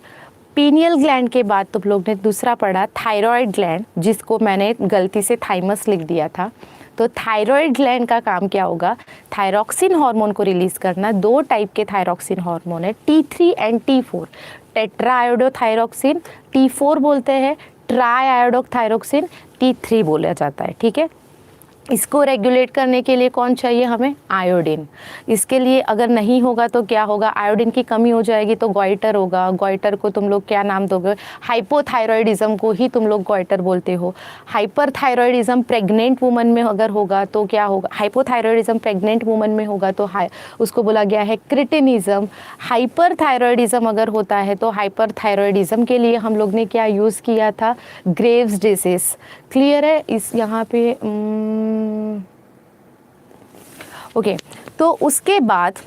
पीनियल ग्लैंड के बाद तुम लोग ने दूसरा पढ़ा थायराइड ग्लैंड, जिसको मैंने गलती से थाइमस लिख दिया था। तो थायराइड ग्लैंड का काम क्या होगा, थायरॉक्सिन हार्मोन को रिलीज करना। 2 टाइप के थायरॉक्सिन हार्मोन है, T3 and T4। Tetra आयोडोथायरॉक्सिन T4 बोलते हैं, ट्राई आयोडोथायरॉक्सिन T3 बोला जाता है। ठीक है, इसको रेगुलेट करने के लिए कौन चाहिए हमें, आयोडीन। इसके लिए अगर नहीं होगा तो क्या होगा, आयोडीन की कमी हो जाएगी तो गॉइटर होगा। गॉइटर को तुम लोग क्या नाम दोगे, हाइपोथायरॉयडिज्म को ही तुम लोग गॉइटर बोलते हो। हाइपरथायरॉयडिज्म प्रेग्नेंट वुमन में अगर होगा तो क्या होगा, हाइपोथायरॉयडिज्म प्रेग्नेंट वुमन में होगा तो उसको बोला गया है क्रिटिनिज्म। हाइपरथायरॉयडिज्म अगर होता है तो हाइपरथायरॉयडिज्म के लिए हम लोग ने क्या यूज़ किया था, ग्रेव्स डिसीज। क्लियर है। इस यहाँ पे ओके, तो उसके बाद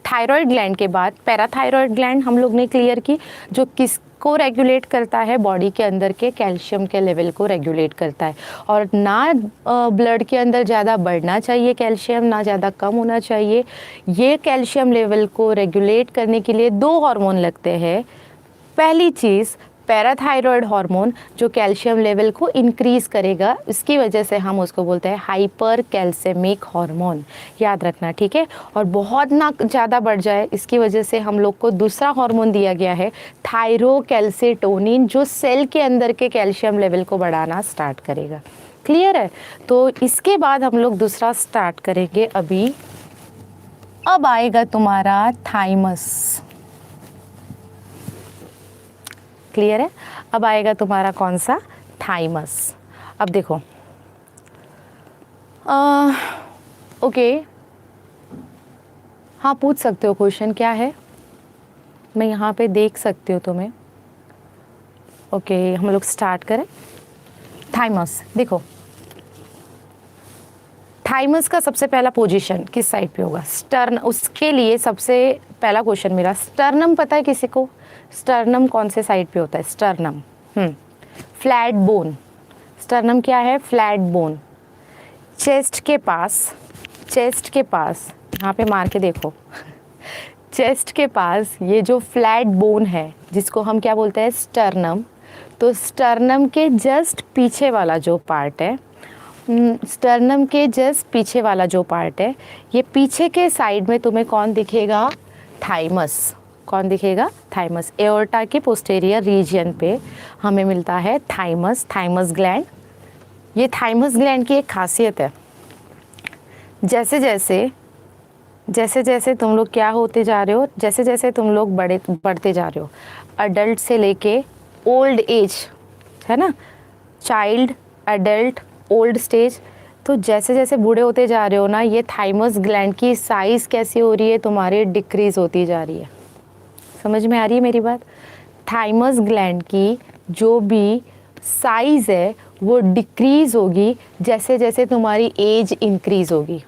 थायराइड ग्लैंड के बाद पैराथायरॉयड ग्लैंड हम लोग ने क्लियर की, जो किसको रेगुलेट करता है, बॉडी के अंदर के कैल्शियम के लेवल को रेगुलेट करता है। और ना ब्लड के अंदर ज़्यादा बढ़ना चाहिए कैल्शियम, ना ज़्यादा कम होना चाहिए। ये कैल्शियम लेवल को रेगुलेट करने के लिए 2 हार्मोन लगते हैं। पहली चीज़ पैराथायरॉयड हार्मोन, जो कैल्शियम लेवल को इंक्रीज करेगा, इसकी वजह से हम उसको बोलते हैं हाइपर कैल्सेमिक हार्मोन, याद रखना। ठीक है, और बहुत ना ज़्यादा बढ़ जाए इसकी वजह से हम लोग को दूसरा हार्मोन दिया गया है थायरोकैल्सिटोनिन, जो सेल के अंदर के कैल्शियम लेवल को बढ़ाना स्टार्ट करेगा। क्लियर है। तो इसके बाद हम लोग दूसरा स्टार्ट करेंगे अभी। अब आएगा तुम्हारा थाइमस। क्लियर है। अब आएगा तुम्हारा कौन सा, थाइमस। अब देखो ओके, हाँ पूछ सकते हो क्वेश्चन क्या है, मैं यहाँ पे देख सकती हूँ तुम्हें। ओके, हम लोग स्टार्ट करें। थाइमस देखो, थाइमस का सबसे पहला पोजीशन किस साइड पे होगा, स्टर्न। उसके लिए सबसे पहला क्वेश्चन मेरा, स्टर्नम पता है किसी को, स्टर्नम कौन से साइड पे होता है, स्टर्नम फ्लैट बोन। स्टर्नम क्या है, फ्लैट बोन। चेस्ट के पास, चेस्ट के पास यहाँ पे मार के देखो चेस्ट के पास ये जो फ्लैट बोन है, जिसको हम क्या बोलते हैं, स्टर्नम। तो स्टर्नम के जस्ट पीछे वाला जो पार्ट है, स्टर्नम के जस्ट पीछे वाला जो पार्ट है, ये पीछे के साइड में तुम्हें कौन दिखेगा, थाइमस। कौन दिखेगा, थाइमस। एओर्टा के पोस्टेरियर रीजन पे हमें मिलता है थाइमस, थाइमस ग्लैंड। ये थाइमस ग्लैंड की एक खासियत है, जैसे जैसे तुम लोग क्या होते जा रहे हो, जैसे जैसे तुम लोग बढ़ते जा रहे हो, अडल्ट से लेके ओल्ड एज, है ना, चाइल्ड, अडल्ट, ओल्ड स्टेज, तो जैसे जैसे बूढ़े होते जा रहे हो ना, ये थाइमस ग्लैंड की साइज़ कैसी हो रही है तुम्हारी, डिक्रीज़ होती जा रही है। समझ में आ रही है मेरी बात। थाइमस ग्लैंड की जो भी साइज़ है वो डिक्रीज़ होगी जैसे जैसे तुम्हारी एज इंक्रीज़ होगी।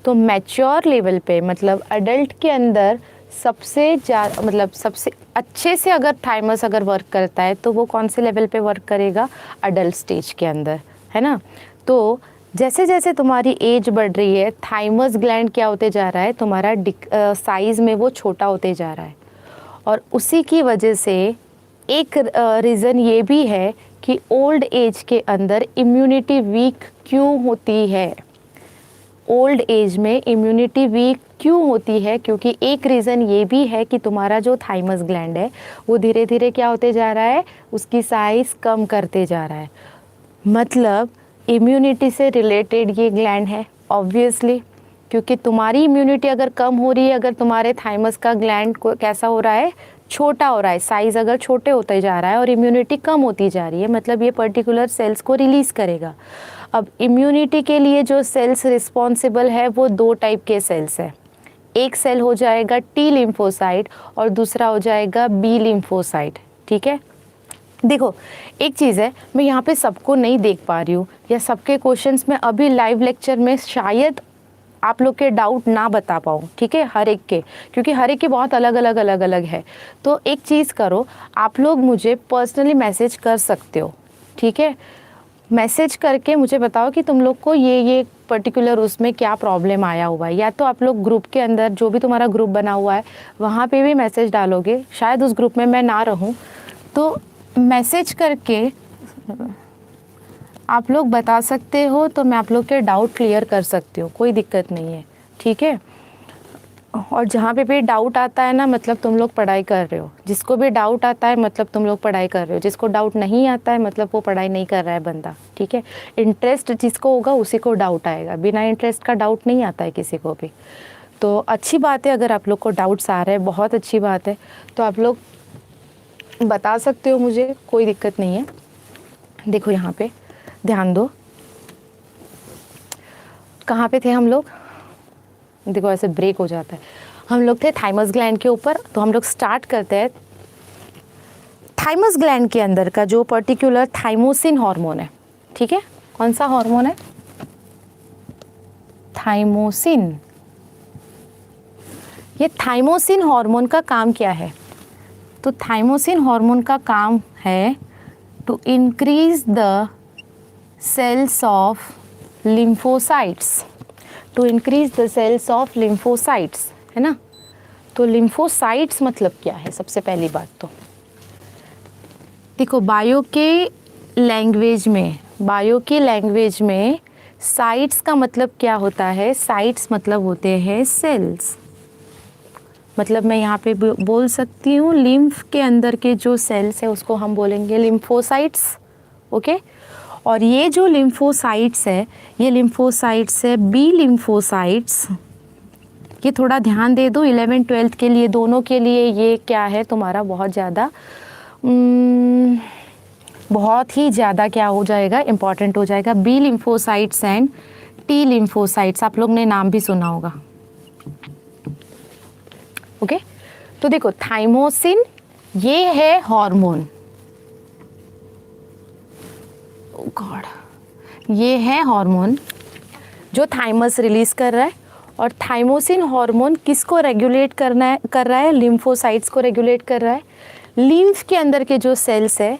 तो मैच्योर लेवल पे, मतलब अडल्ट के अंदर सबसे ज़्यादा, मतलब सबसे अच्छे से अगर थाइमस अगर वर्क करता है तो वो कौन से लेवल पे वर्क करेगा, अडल्ट स्टेज के अंदर, है ना। तो जैसे जैसे तुम्हारी एज बढ़ रही है, थाइमस ग्लैंड क्या होते जा रहा है, तुम्हारा साइज़ में वो छोटा होते जा रहा है। और उसी की वजह से एक रीज़न ये भी है कि ओल्ड एज के अंदर इम्यूनिटी वीक क्यों होती है। ओल्ड एज में इम्यूनिटी वीक क्यों होती है, क्योंकि एक रीज़न ये भी है कि तुम्हारा जो थाइमस ग्लैंड है वो धीरे धीरे क्या होते जा रहा है, उसकी साइज़ कम करते जा रहा है। मतलब इम्यूनिटी से रिलेटेड ये ग्लैंड है ऑब्वियसली, क्योंकि तुम्हारी इम्यूनिटी अगर कम हो रही है, अगर तुम्हारे थाइमस का ग्लैंड को कैसा हो रहा है, छोटा हो रहा है, साइज़ अगर छोटे होते जा रहा है और इम्यूनिटी कम होती जा रही है, मतलब ये पर्टिकुलर सेल्स को रिलीज़ करेगा। अब इम्यूनिटी के लिए जो सेल्स रिस्पॉन्सिबल है वो 2 टाइप के सेल्स है। एक सेल हो जाएगा टी लिम्फोसाइट और दूसरा हो जाएगा बी लिम्फोसाइट, ठीक है। देखो एक चीज़ है, मैं यहाँ पे सबको नहीं देख पा रही हूँ या सबके क्वेश्चंस में अभी लाइव लेक्चर में शायद आप लोग के डाउट ना बता पाऊँ, ठीक है, हर एक के, क्योंकि हर एक के बहुत अलग अलग है। तो एक चीज़ करो, आप लोग मुझे पर्सनली मैसेज कर सकते हो, ठीक है। मैसेज करके मुझे बताओ कि तुम लोग को ये पर्टिकुलर उसमें क्या प्रॉब्लम आया हुआ है, या तो आप लोग ग्रुप के अंदर जो भी तुम्हारा ग्रुप बना हुआ है वहाँ पे भी मैसेज डालोगे, शायद उस ग्रुप में मैं ना रहूँ, तो मैसेज करके आप लोग बता सकते हो, तो मैं आप लोग के डाउट क्लियर कर सकती हूँ, कोई दिक्कत नहीं है, ठीक है। और जहाँ पे भी डाउट आता है ना, मतलब तुम लोग पढ़ाई कर रहे हो, जिसको भी डाउट आता है मतलब तुम लोग पढ़ाई कर रहे हो, जिसको डाउट नहीं आता है मतलब वो पढ़ाई नहीं कर रहा है बंदा, ठीक है। इंटरेस्ट जिसको होगा उसी को डाउट आएगा, बिना इंटरेस्ट का डाउट नहीं आता है किसी को भी। तो अच्छी बात है, अगर आप लोग को डाउट्स आ रहे हैं, बहुत अच्छी बात है, तो आप लोग बता सकते हो मुझे, कोई दिक्कत नहीं है। देखो यहाँ पे ध्यान दो, कहाँ पे थे हम लोग, देखो ऐसे ब्रेक हो जाता है। हम लोग थे थाइमस ग्लैंड के ऊपर, तो हम लोग स्टार्ट करते हैं। थाइमस ग्लैंड के अंदर का जो पर्टिकुलर थाइमोसिन हार्मोन है, ठीक है, कौन सा हार्मोन है, थाइमोसिन। ये थाइमोसिन हार्मोन का काम क्या है, तो थाइमोसिन हार्मोन का काम है to increase the cells of lymphocytes, to increase the cells of lymphocytes, है ना। तो लिम्फोसाइट्स मतलब क्या है, सबसे पहली बात तो देखो, बायो के लैंग्वेज में साइट्स का मतलब क्या होता है, साइट्स मतलब होते हैं सेल्स। मतलब मैं यहाँ पे बोल सकती हूँ लिम्फ के अंदर के जो सेल्स है उसको हम बोलेंगे लिम्फोसाइट्स, ओके। और ये जो लिम्फोसाइट्स है, ये लिम्फोसाइट्स है बी लिम्फोसाइट्स। ये थोड़ा ध्यान दे दो, 11th-12th के लिए दोनों के लिए ये क्या है तुम्हारा बहुत ज़्यादा बहुत ही ज़्यादा क्या हो जाएगा, इम्पॉर्टेंट हो जाएगा। B lymphocytes and T lymphocytes, आप लोग ने नाम भी सुना होगा, ओके। तो देखो थाइमोसिन ये है हार्मोन, गॉड, ये है हार्मोन जो थाइमस रिलीज कर रहा है। और थाइमोसिन हार्मोन किसको रेगुलेट कर रहा है, लिम्फोसाइट्स को रेगुलेट कर रहा है। लिम्फ के अंदर के जो सेल्स है,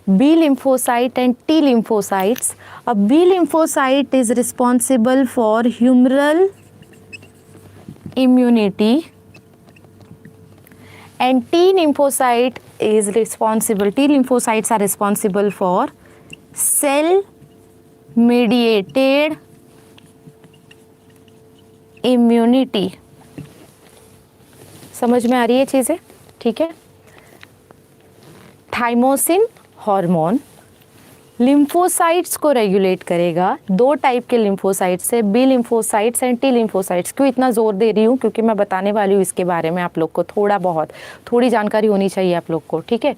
B lymphocyte and T lymphocytes. अब B lymphocyte is responsible for humoral immunity and T lymphocyte is responsible, T lymphocytes are responsible for cell mediated immunity। समझ में आ रही है चीज़ें, ठीक है। थाइमोसिन हार्मोन लिम्फोसाइट्स को रेगुलेट करेगा। 2 टाइप के लिम्फोसाइट्स है, B lymphocytes and T lymphocytes. क्यों इतना जोर दे रही हूँ, क्योंकि मैं बताने वाली हूँ इसके बारे में, आप लोग को थोड़ी जानकारी होनी चाहिए आप लोग को, ठीक है।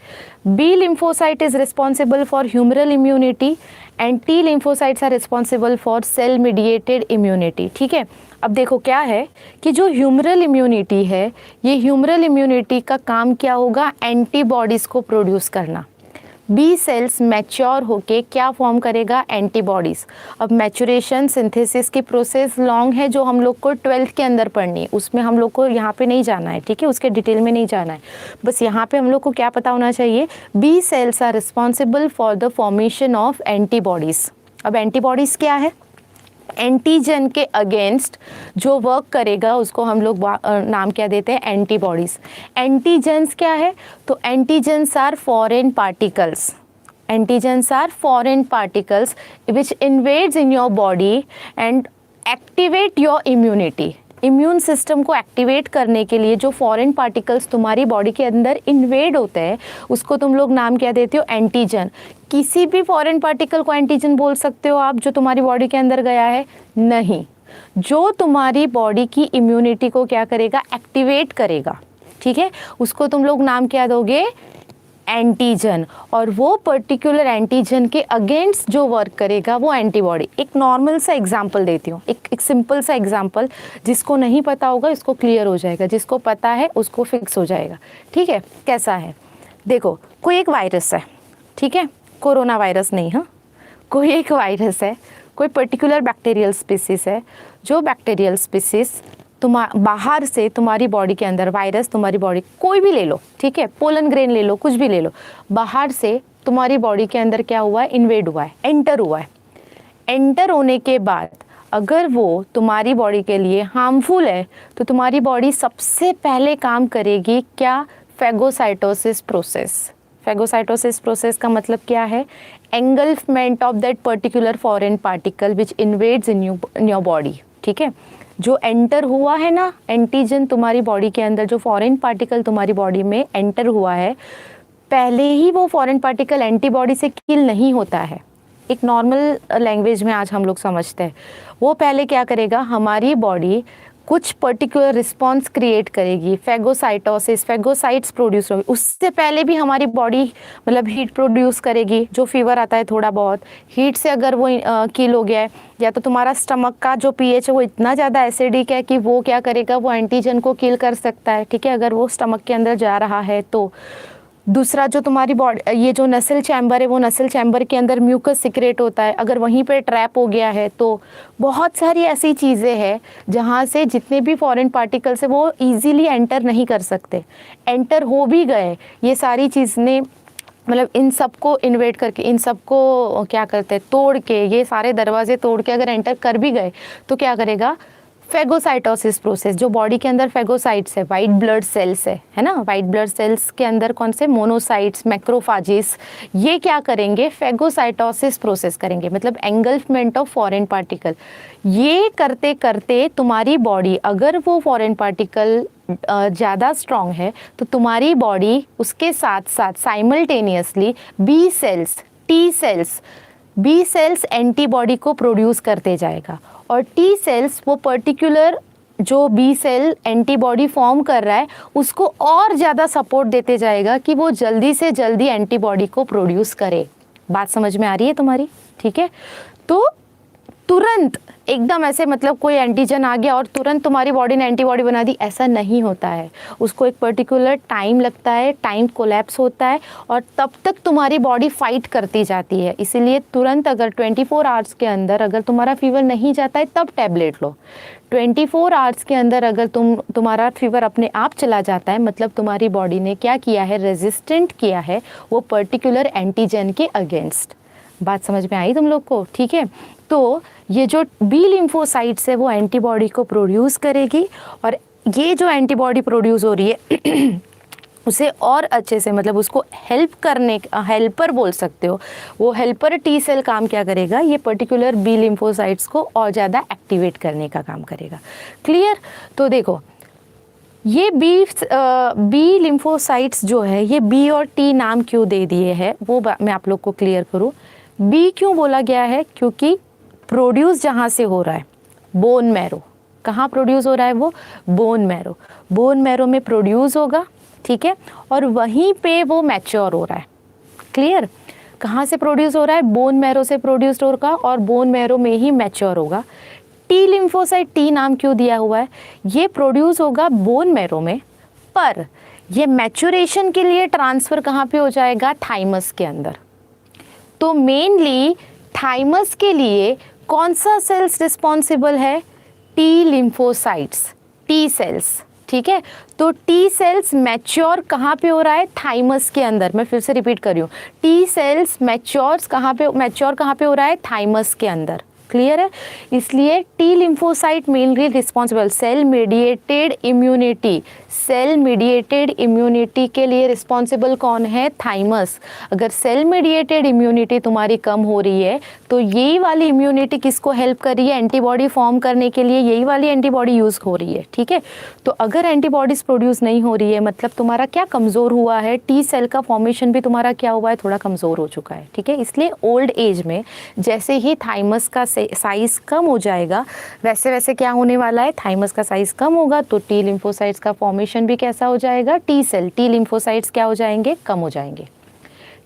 B lymphocyte is responsible for humoral immunity and T lymphocytes are responsible for cell mediated immunity, ठीक है। अब देखो क्या है कि जो ह्यूमरल इम्यूनिटी है, ये ह्यूमरल इम्यूनिटी का काम क्या होगा, एंटीबॉडीज़ को प्रोड्यूस करना। बी सेल्स मैच्योर होके क्या फॉर्म करेगा, एंटीबॉडीज़। अब मैचुरेशन सिंथेसिस की प्रोसेस लॉन्ग है, जो हम लोग को 12th के अंदर पढ़नी है, उसमें हम लोग को यहाँ पे नहीं जाना है, ठीक है, उसके डिटेल में नहीं जाना है। बस यहाँ पे हम लोग को क्या पता होना चाहिए, B cells are responsible for the formation of antibodies. अब एंटीबॉडीज़ क्या है, एंटीजन के अगेंस्ट जो वर्क करेगा उसको हम लोग नाम क्या देते हैं, एंटीबॉडीज़। एंटीजेंस क्या है, तो antigens are foreign particles, antigens are foreign particles which invades in your body and activate your immunity. Immune system को एक्टिवेट करने के लिए जो फॉरेन पार्टिकल्स तुम्हारी बॉडी के अंदर इन्वेड होते हैं उसको तुम लोग नाम क्या देते हो, एंटीजन। किसी भी फॉरेन पार्टिकल को एंटीजन बोल सकते हो आप जो तुम्हारी बॉडी के अंदर गया है, नहीं, जो तुम्हारी बॉडी की इम्यूनिटी को क्या करेगा, एक्टिवेट करेगा, ठीक है, उसको तुम लोग नाम क्या दोगे, एंटीजन। और वो पर्टिकुलर एंटीजन के अगेंस्ट जो वर्क करेगा वो एंटीबॉडी। एक नॉर्मल सा एग्जांपल देती हूँ, एक सिंपल सा एग्जांपल, जिसको नहीं पता होगा इसको क्लियर हो जाएगा, जिसको पता है उसको फिक्स हो जाएगा। ठीक है, कैसा है, देखो कोई एक वायरस है, ठीक है, कोरोना वायरस नहीं, हाँ, कोई एक वायरस है, कोई पर्टिकुलर बैक्टीरियल स्पीसीज है, जो बैक्टीरियल स्पीसीज बाहर से तुम्हारी बॉडी के अंदर, वायरस तुम्हारी बॉडी कोई भी ले लो, ठीक है, पोलन ग्रेन ले लो, कुछ भी ले लो, बाहर से तुम्हारी बॉडी के अंदर क्या हुआ है, इन्वेड हुआ है, एंटर हुआ है। एंटर होने के बाद अगर वो तुम्हारी बॉडी के लिए हार्मफुल है तो तुम्हारी बॉडी सबसे पहले काम करेगी क्या, फैगोसाइटोसिस प्रोसेस। फैगोसाइटोसिस प्रोसेस का मतलब क्या है, engulfment of that particular foreign particle which invades in your body. ठीक है, जो एंटर हुआ है ना एंटीजन तुम्हारी बॉडी के अंदर, जो फॉरेन पार्टिकल तुम्हारी बॉडी में एंटर हुआ है, पहले ही वो फॉरेन पार्टिकल एंटीबॉडी से किल नहीं होता है। एक नॉर्मल लैंग्वेज में आज हम लोग समझते हैं, वो पहले क्या करेगा, हमारी बॉडी कुछ पर्टिकुलर रिस्पॉन्स क्रिएट करेगी, फैगोसाइटोसिस, फैगोसाइट्स प्रोड्यूस होगी। उससे पहले भी हमारी बॉडी मतलब हीट प्रोड्यूस करेगी, जो फीवर आता है थोड़ा बहुत, हीट से अगर वो किल हो गया है, या तो तुम्हारा स्टमक का जो पीएच है वो इतना ज़्यादा एसिडिक है कि वो क्या करेगा, वो एंटीजन को किल कर सकता है। ठीक है, अगर वो स्टमक के अंदर जा रहा है तो। दूसरा जो तुम्हारी बॉडी, ये जो नसल चैम्बर है, वो नसल चैम्बर के अंदर म्यूकस सिक्रेट होता है, अगर वहीं पे ट्रैप हो गया है तो बहुत सारी ऐसी चीज़ें हैं जहाँ से जितने भी फॉरेन पार्टिकल्स है वो इजीली एंटर नहीं कर सकते। एंटर हो भी गए, ये सारी चीज़ें मतलब इन सबको इन्वेट करके, इन सबको क्या करते हैं, तोड़ के, ये सारे दरवाजे तोड़ के अगर एंटर कर भी गए तो क्या करेगा, फैगोसाइटोसिस प्रोसेस। जो बॉडी के अंदर फैगोसाइट्स है, वाइट ब्लड सेल्स है ना, वाइट ब्लड सेल्स के अंदर कौन से, मोनोसाइट्स, मैक्रोफाजिस, ये क्या करेंगे, फैगोसाइटोसिस प्रोसेस करेंगे, मतलब एंगल्फमेंट ऑफ फॉरेन पार्टिकल। ये करते करते तुम्हारी बॉडी, अगर वो फॉरेन पार्टिकल ज़्यादा स्ट्रॉन्ग है तो तुम्हारी बॉडी उसके साथ साथ simultaneously B cells, T cells, B cells antibody को प्रोड्यूस करते जाएगा, और टी सेल्स वो पर्टिकुलर जो बी सेल एंटीबॉडी फॉर्म कर रहा है उसको और ज़्यादा सपोर्ट देते जाएगा कि वो जल्दी से जल्दी एंटीबॉडी को प्रोड्यूस करे। बात समझ में आ रही है तुम्हारी? ठीक है, तो तुरंत एकदम ऐसे मतलब कोई एंटीजन आ गया और तुरंत तुम्हारी बॉडी ने एंटीबॉडी बना दी, ऐसा नहीं होता है। उसको एक पर्टिकुलर टाइम लगता है, टाइम कोलैप्स होता है, और तब तक तुम्हारी बॉडी फाइट करती जाती है। इसीलिए तुरंत अगर 24 आवर्स के अंदर अगर तुम्हारा फीवर नहीं जाता है तब टैबलेट लो। 24 आवर्स के अंदर अगर तुम्हारा फीवर अपने आप चला जाता है, मतलब तुम्हारी बॉडी ने क्या किया है, रेजिस्टेंट किया है वो पर्टिकुलर एंटीजन के अगेंस्ट। बात समझ में आई तुम लोग को? ठीक है, तो ये जो बी लिम्फोसाइट्स है वो एंटीबॉडी को प्रोड्यूस करेगी, और ये जो एंटीबॉडी प्रोड्यूस हो रही है उसे और अच्छे से, मतलब उसको हेल्प करने, हेल्पर बोल सकते हो, वो हेल्पर टी सेल काम क्या करेगा, ये पर्टिकुलर बी लिम्फोसाइट्स को और ज़्यादा एक्टिवेट करने का काम करेगा। क्लियर? तो देखो ये बी लिम्फोसाइट्स जो है, ये बी और टी नाम क्यों दे दिए हैं वो मैं आप लोग को क्लियर करूँ। बी क्यों बोला गया है, क्योंकि प्रोड्यूस जहाँ से हो रहा है, बोन मैरो, कहाँ प्रोड्यूस हो रहा है वो, बोन मैरो, बोन मैरो में प्रोड्यूस होगा। ठीक है, और वहीं पे वो मैच्योर हो रहा है। क्लियर? कहाँ से प्रोड्यूस हो रहा है, बोन मैरो से प्रोड्यूस होगा और बोन मैरो में ही मैच्योर होगा। टी लिम्फोसाइट, टी नाम क्यों दिया हुआ है, ये प्रोड्यूस होगा बोन मैरो में, पर ये मैच्योरेशन के लिए ट्रांसफ़र कहाँ पे हो जाएगा, थाइमस के अंदर। तो मेनली थाइमस के लिए कौन सा सेल्स रिस्पॉन्सिबल है, टी लिम्फोसाइट्स, टी सेल्स। ठीक है, तो टी सेल्स मैच्योर कहाँ पे हो रहा है, थाइमस के अंदर। मैं फिर से रिपीट कर रही हूँ, टी सेल्स मैच्योर कहाँ पे हो रहा है, थाइमस के अंदर। क्लियर है? इसलिए T lymphocyte mainly responsible, cell mediated immunity, cell mediated immunity के लिए रिस्पॉन्सिबल कौन है, थाइमस। अगर सेल मेडिएटेड इम्यूनिटी तुम्हारी कम हो रही है तो यही वाली इम्यूनिटी किसको हेल्प कर रही है, एंटीबॉडी फॉर्म करने के लिए यही वाली एंटीबॉडी यूज़ हो रही है। ठीक है, तो अगर एंटीबॉडीज प्रोड्यूस नहीं हो रही है मतलब तुम्हारा क्या कमज़ोर हुआ है, टी सेल का फॉर्मेशन भी तुम्हारा क्या हुआ है, थोड़ा कमज़ोर हो चुका है। ठीक है, इसलिए ओल्ड एज में जैसे ही थाइमस का साइज कम हो जाएगा वैसे वैसे क्या होने वाला है, थाइमस का साइज कम होगा तो टी लिम्फोसाइट्स का फॉर्मेशन भी कैसा हो जाएगा, टी सेल, टी लिम्फोसाइट्स क्या हो जाएंगे, कम हो जाएंगे।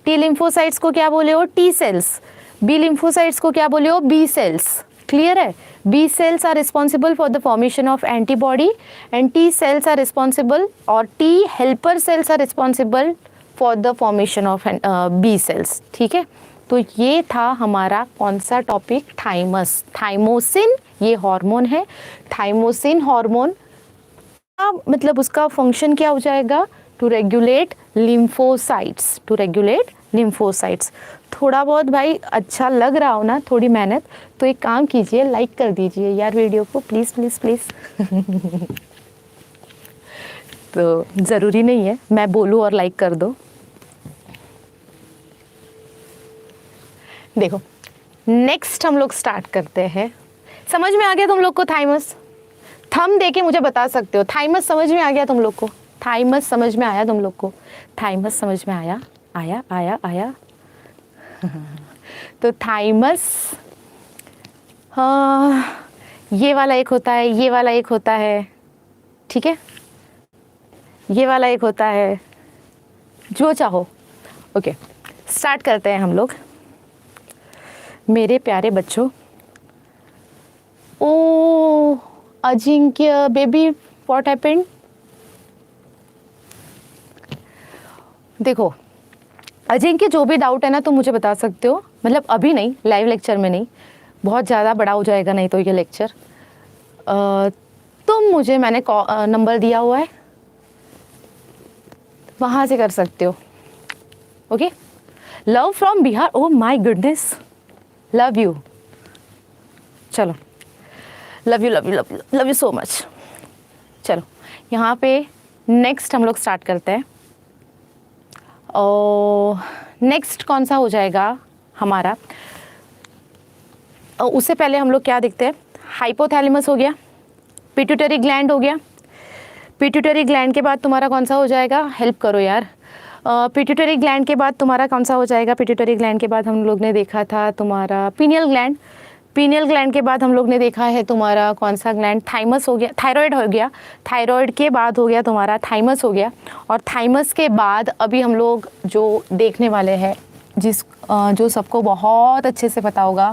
टी लिम्फोसाइट्स को क्या बोले हो, टी सेल्स। बी लिम्फोसाइट्स को क्या बोले हो, बी सेल्स। क्लियर है। B cells are responsible for the formation of antibody and T cells are responsible or T helper cells are responsible for the formation of B cells. ठीक है, तो ये था हमारा कौन सा टॉपिक, थाइमस। थाइमोसिन ये हार्मोन है। थाइमोसिन हार्मोन मतलब उसका फंक्शन क्या हो जाएगा, to regulate lymphocytes, to regulate lymphocytes. थोड़ा बहुत भाई अच्छा लग रहा हो ना, थोड़ी मेहनत, तो एक काम कीजिए, लाइक कर दीजिए यार वीडियो को, प्लीज़ प्लीज़ प्लीज़। तो ज़रूरी नहीं है मैं बोलूँ और लाइक कर दो। देखो नेक्स्ट हम लोग स्टार्ट करते हैं। समझ में आ गया तुम लोग को थाइमस? थंब देके मुझे बता सकते हो, थाइमस समझ में आ गया तुम लोग को? थाइमस समझ में आया तुम लोग को? थाइमस समझ में आया? आया आया आया। तो थाइमस, हाँ, ये वाला एक होता है, ये वाला एक होता है, ठीक है, ये वाला एक होता है, जो चाहो। ओके, स्टार्ट करते हैं हम लोग। मेरे प्यारे बच्चों, ओ अजिंक्य बेबी, व्हाट हैपेंड? देखो अजिंक्य, जो भी डाउट है ना तुम मुझे बता सकते हो, मतलब अभी नहीं, लाइव लेक्चर में नहीं, बहुत ज़्यादा बड़ा हो जाएगा नहीं तो ये लेक्चर। तुम मुझे, मैंने नंबर दिया हुआ है, वहाँ से कर सकते हो। Okay, love from Bihar, oh my goodness, love you, चलो, love you love you love you love you so much. चलो यहाँ पे नेक्स्ट हम लोग स्टार्ट करते हैं। नेक्स्ट कौन सा हो जाएगा हमारा, उससे पहले हम लोग क्या देखते हैं, हाइपोथैलेमस हो गया, पिट्यूटरी ग्लैंड हो गया। पिट्यूटरी ग्लैंड के बाद तुम्हारा कौन सा हो जाएगा, हेल्प करो यार। पिट्यूटरी ग्लैंड के बाद तुम्हारा कौन सा हो जाएगा, पिट्यूटरी ग्लैंड के बाद हम लोग ने देखा था तुम्हारा पीनियल ग्लैंड। पीनियल ग्लैंड के बाद हम लोग ने देखा है तुम्हारा कौन सा ग्लैंड, थाइमस हो गया, थायराइड हो गया, थायराइड के बाद हो गया तुम्हारा थाइमस हो गया, और थाइमस के बाद अभी हम लोग जो देखने वाले हैं, जो सबको बहुत अच्छे से पता होगा,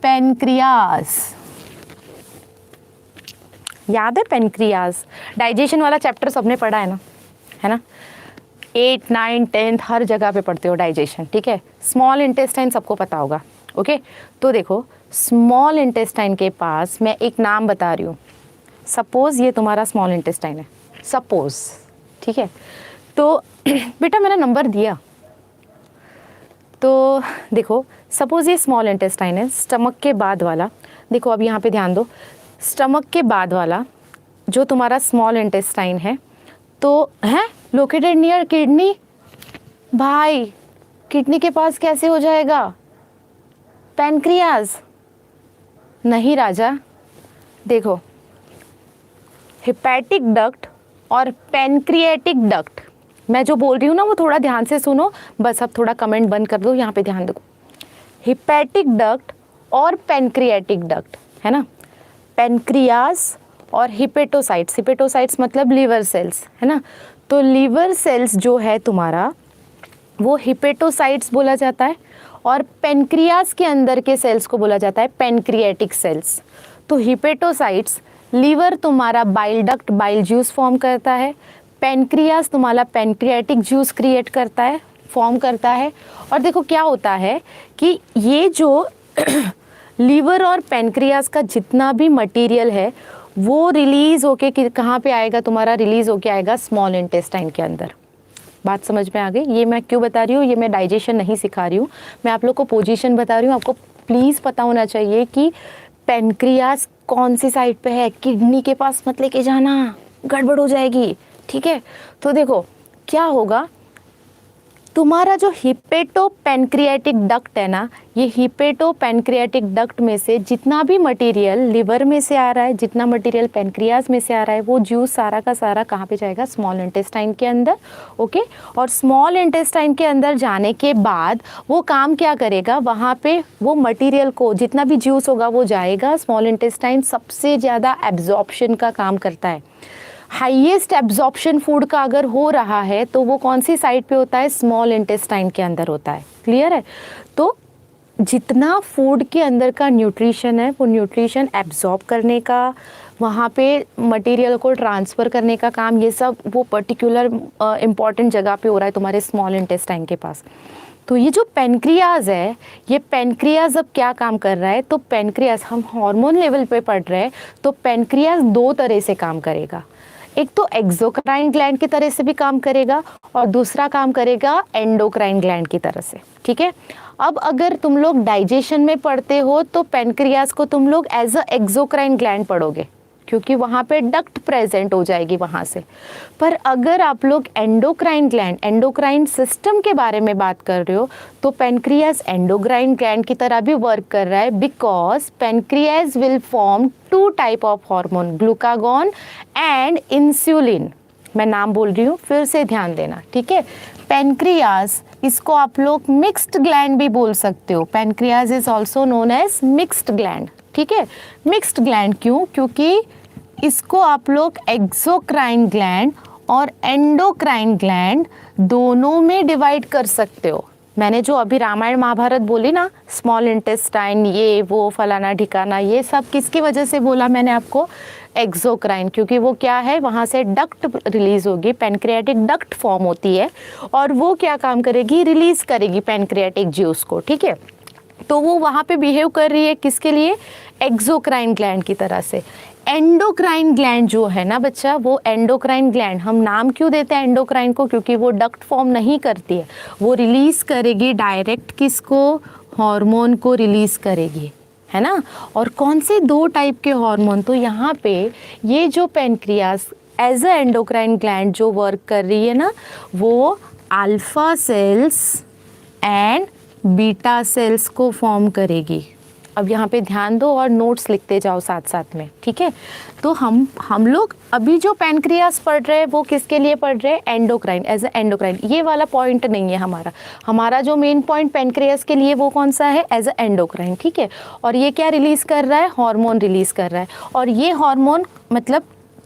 पेनक्रियास। याद है पेनक्रियास? डाइजेशन वाला चैप्टर सबने पढ़ा है ना 8, 9, 10 हर जगह पे पढ़ते हो डाइजेशन, ठीक है। स्मॉल इंटेस्टाइन सबको पता होगा। ओके, तो देखो स्मॉल इंटेस्टाइन के पास मैं एक नाम बता रही हूँ, सपोज ये तुम्हारा स्मॉल इंटेस्टाइन है, सपोज, ठीक है। तो बेटा मैंने नंबर दिया, तो देखो सपोज ये स्मॉल इंटेस्टाइन है, स्टमक के बाद वाला, देखो अब यहाँ पे ध्यान दो, स्टमक के बाद वाला जो तुम्हारा स्मॉल इंटेस्टाइन है, तो है लोकेटेड नियर किडनी। भाई किडनी के पास कैसे हो जाएगा पैनक्रियाज? नहीं राजा, देखो हिपैटिक डक्ट और पैनक्रिएटिक डक्ट, मैं जो बोल रही हूँ ना वो थोड़ा ध्यान से सुनो, बस अब थोड़ा कमेंट बंद कर दो, यहाँ पे ध्यान दो। हिपैटिक डक्ट और पैनक्रिएटिक डक्ट है ना, पैनक्रियाज और हिपेटोसाइट्स, हिपेटोसाइट्स मतलब लीवर सेल्स है ना, तो लीवर सेल्स जो है तुम्हारा वो हिपेटोसाइट्स बोला जाता है, और पेनक्रियास के अंदर के सेल्स को बोला जाता है पेनक्रिएटिक सेल्स। तो हिपेटोसाइट्स, लीवर तुम्हारा bile duct, bile juice form करता है, पेनक्रियास तुम्हारा पेनक्रिएटिक जूस क्रिएट करता है, फॉर्म करता है। और देखो क्या होता है कि ये जो लीवर और पेनक्रियास का जितना भी मटेरियल है वो रिलीज होके कहाँ पे आएगा, तुम्हारा रिलीज होके आएगा स्मॉल इंटेस्टाइन के अंदर। बात समझ में आ गई? ये मैं क्यों बता रही हूँ, ये मैं डाइजेशन नहीं सिखा रही हूँ, मैं आप लोग को पोजीशन बता रही हूँ। आपको प्लीज़ पता होना चाहिए कि पेनक्रियास कौन सी साइड पे है, किडनी के पास मत लेके जाना, गड़बड़ हो जाएगी, ठीक है। तो देखो क्या होगा, तुम्हारा जो हिपेटोपेनक्रियाटिक डक्ट है ना, ये हिपेटोपेनक्रियाटिक डक्ट में से जितना भी मटेरियल लिवर में से आ रहा है, जितना मटेरियल पेनक्रियाज में से आ रहा है, वो जूस सारा का सारा कहाँ पे जाएगा? स्मॉल इंटेस्टाइन के अंदर। ओके, और स्मॉल इंटेस्टाइन के अंदर जाने के बाद वो काम क्या करेगा? वहाँ पे वो मटेरियल को, जितना भी जूस होगा वो जाएगा। स्मॉल इंटेस्टाइन सबसे ज़्यादा एब्जॉर्प्शन का काम करता है। हाईएस्ट एब्जॉर्प्शन फूड का अगर हो रहा है तो वो कौन सी साइड पे होता है? स्मॉल इंटेस्टाइन के अंदर होता है। क्लियर है? तो जितना फूड के अंदर का न्यूट्रिशन है, वो न्यूट्रिशन एब्जॉर्ब करने का, वहाँ पे मटेरियल को ट्रांसफ़र करने का काम, ये सब वो पर्टिकुलर इम्पॉर्टेंट जगह पे हो रहा है तुम्हारे स्मॉल इंटेस्टाइन के पास। तो ये जो पेनक्रियाज है, ये पेनक्रियाज अब क्या काम कर रहा है? तो पेनक्रियाज, हम हार्मोन लेवल पे पढ़ रहे हैं, तो पेनक्रियाज दो तरह से काम करेगा। एक तो एक्सोक्राइन ग्लैंड की तरह से भी काम करेगा और दूसरा काम करेगा एंडोक्राइन ग्लैंड की तरह से। ठीक है, अब अगर तुम लोग डाइजेशन में पढ़ते हो तो पेनक्रियाज को तुम लोग एज अ एक्सोक्राइन ग्लैंड पढ़ोगे, क्योंकि वहाँ पे डक्ट प्रेजेंट हो जाएगी वहाँ से। पर अगर आप लोग एंडोक्राइन ग्लैंड, एंडोक्राइन सिस्टम के बारे में बात कर रहे हो, तो पेनक्रियाज एंडोक्राइन ग्लैंड की तरह भी वर्क कर रहा है, because pancreas will form two type of hormone, glucagon and insulin. मैं नाम बोल रही हूँ, फिर से ध्यान देना। ठीक है, पेनक्रियाज, इसको आप लोग मिक्स्ड ग्लैंड भी बोल सकते हो। Pancreas is also known as mixed gland. ठीक है, मिक्स्ड ग्लैंड क्यों? क्योंकि इसको आप लोग एक्सोक्राइन ग्लैंड और एंडोक्राइन ग्लैंड दोनों में डिवाइड कर सकते हो। मैंने जो अभी रामायण महाभारत बोली ना, स्मॉल इंटेस्टाइन, ये वो फलाना ठिकाना, ये सब किसकी वजह से बोला मैंने आपको? एक्सोक्राइन, क्योंकि वो क्या है, वहाँ से डक्ट रिलीज होगी, पेनक्रियाटिक डक्ट फॉर्म होती है और वो क्या काम करेगी? रिलीज करेगी पेनक्रियाटिक जूस को। ठीक है, तो वो वहाँ पे बिहेव कर रही है किसके लिए? एक्सोक्राइन ग्लैंड की तरह से। एंडोक्राइन ग्लैंड जो है ना बच्चा, वो एंडोक्राइन ग्लैंड, हम नाम क्यों देते हैं एंडोक्राइन को? क्योंकि वो डक्ट फॉर्म नहीं करती है, वो रिलीज करेगी डायरेक्ट किसको? हार्मोन को रिलीज करेगी, है ना। और कौन से दो टाइप के हार्मोन? तो यहाँ पे ये जो pancreas as a endocrine gland जो वर्क कर रही है ना, वो alpha cells and beta cells को फॉर्म करेगी। अब यहाँ पे ध्यान दो और नोट्स लिखते जाओ साथ साथ में। ठीक है, तो हम लोग अभी जो पेनक्रियास पढ़ रहे हैं वो किसके लिए पढ़ रहे हैं? Endocrine, as a endocrine. ये वाला पॉइंट नहीं है हमारा जो मेन पॉइंट पेनक्रियास के लिए वो कौन सा है? As a endocrine. ठीक है, और ये क्या रिलीज कर रहा है? हार्मोन रिलीज कर रहा है। और ये हार्मोन मतलब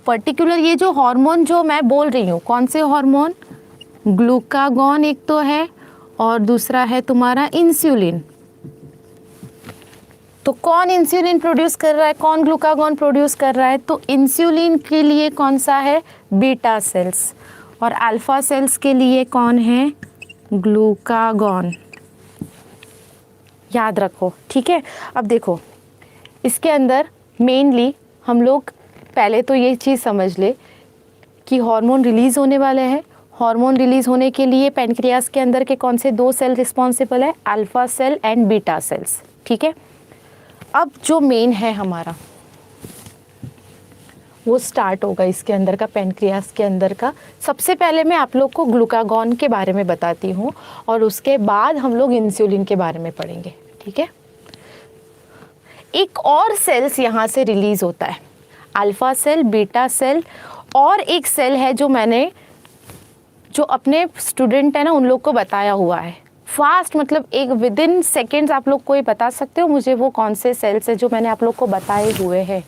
पर्टिकुलर ये जो हार्मोन जो मैं बोल रही हूँ, कौन से हार्मोन? ग्लूकागॉन एक तो है और दूसरा है तुम्हारा इंसुलिन। तो कौन इंसुलिन प्रोड्यूस कर रहा है, कौन ग्लूकागॉन प्रोड्यूस कर रहा है? तो इंसुलिन के लिए कौन सा है? Beta cells. और अल्फा सेल्स के लिए कौन है? ग्लूकागॉन। याद रखो। ठीक है, अब देखो इसके अंदर मेनली हम लोग पहले तो ये चीज़ समझ ले कि हार्मोन रिलीज होने वाले हैं। हार्मोन रिलीज होने के लिए पेनक्रियास के अंदर के कौन से दो सेल रिस्पॉन्सिबल है? Alpha cell and beta cells. ठीक है, अब जो मेन है हमारा वो स्टार्ट होगा इसके अंदर का, पेनक्रियास के अंदर का। सबसे पहले मैं आप लोग को ग्लूकागॉन के बारे में बताती हूँ और उसके बाद हम लोग इंसुलिन के बारे में पढ़ेंगे। ठीक है, एक और सेल्स यहाँ से रिलीज होता है, अल्फा सेल, बीटा सेल, और एक सेल है जो मैंने जो अपने स्टूडेंट है ना उन लोग को बताया हुआ है। फास्ट मतलब एक विद इन सेकेंड्स आप लोग कोई बता सकते हो मुझे वो कौन से सेल्स है जो मैंने आप लोग को बताए हुए हैं,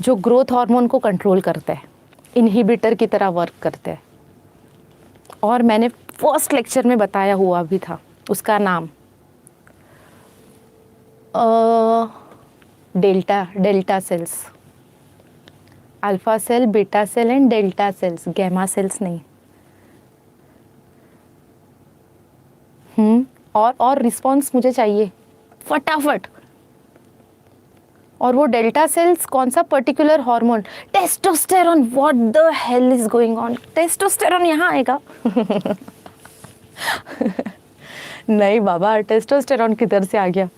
जो ग्रोथ हार्मोन को कंट्रोल करते हैं, इनहिबिटर की तरह वर्क करते हैं, और मैंने फर्स्ट लेक्चर में बताया हुआ भी था उसका नाम delta cells. Alpha cell, beta cell and delta cells, gamma cells नहीं। और रिस्पॉन्स मुझे चाहिए फटाफट। और वो डेल्टा सेल्स कौन सा particular hormone? Testosterone. What the hell is going on? Testosterone यहाँ आएगा? नहीं बाबा, टेस्टोस्टेरोन किधर से आ गया?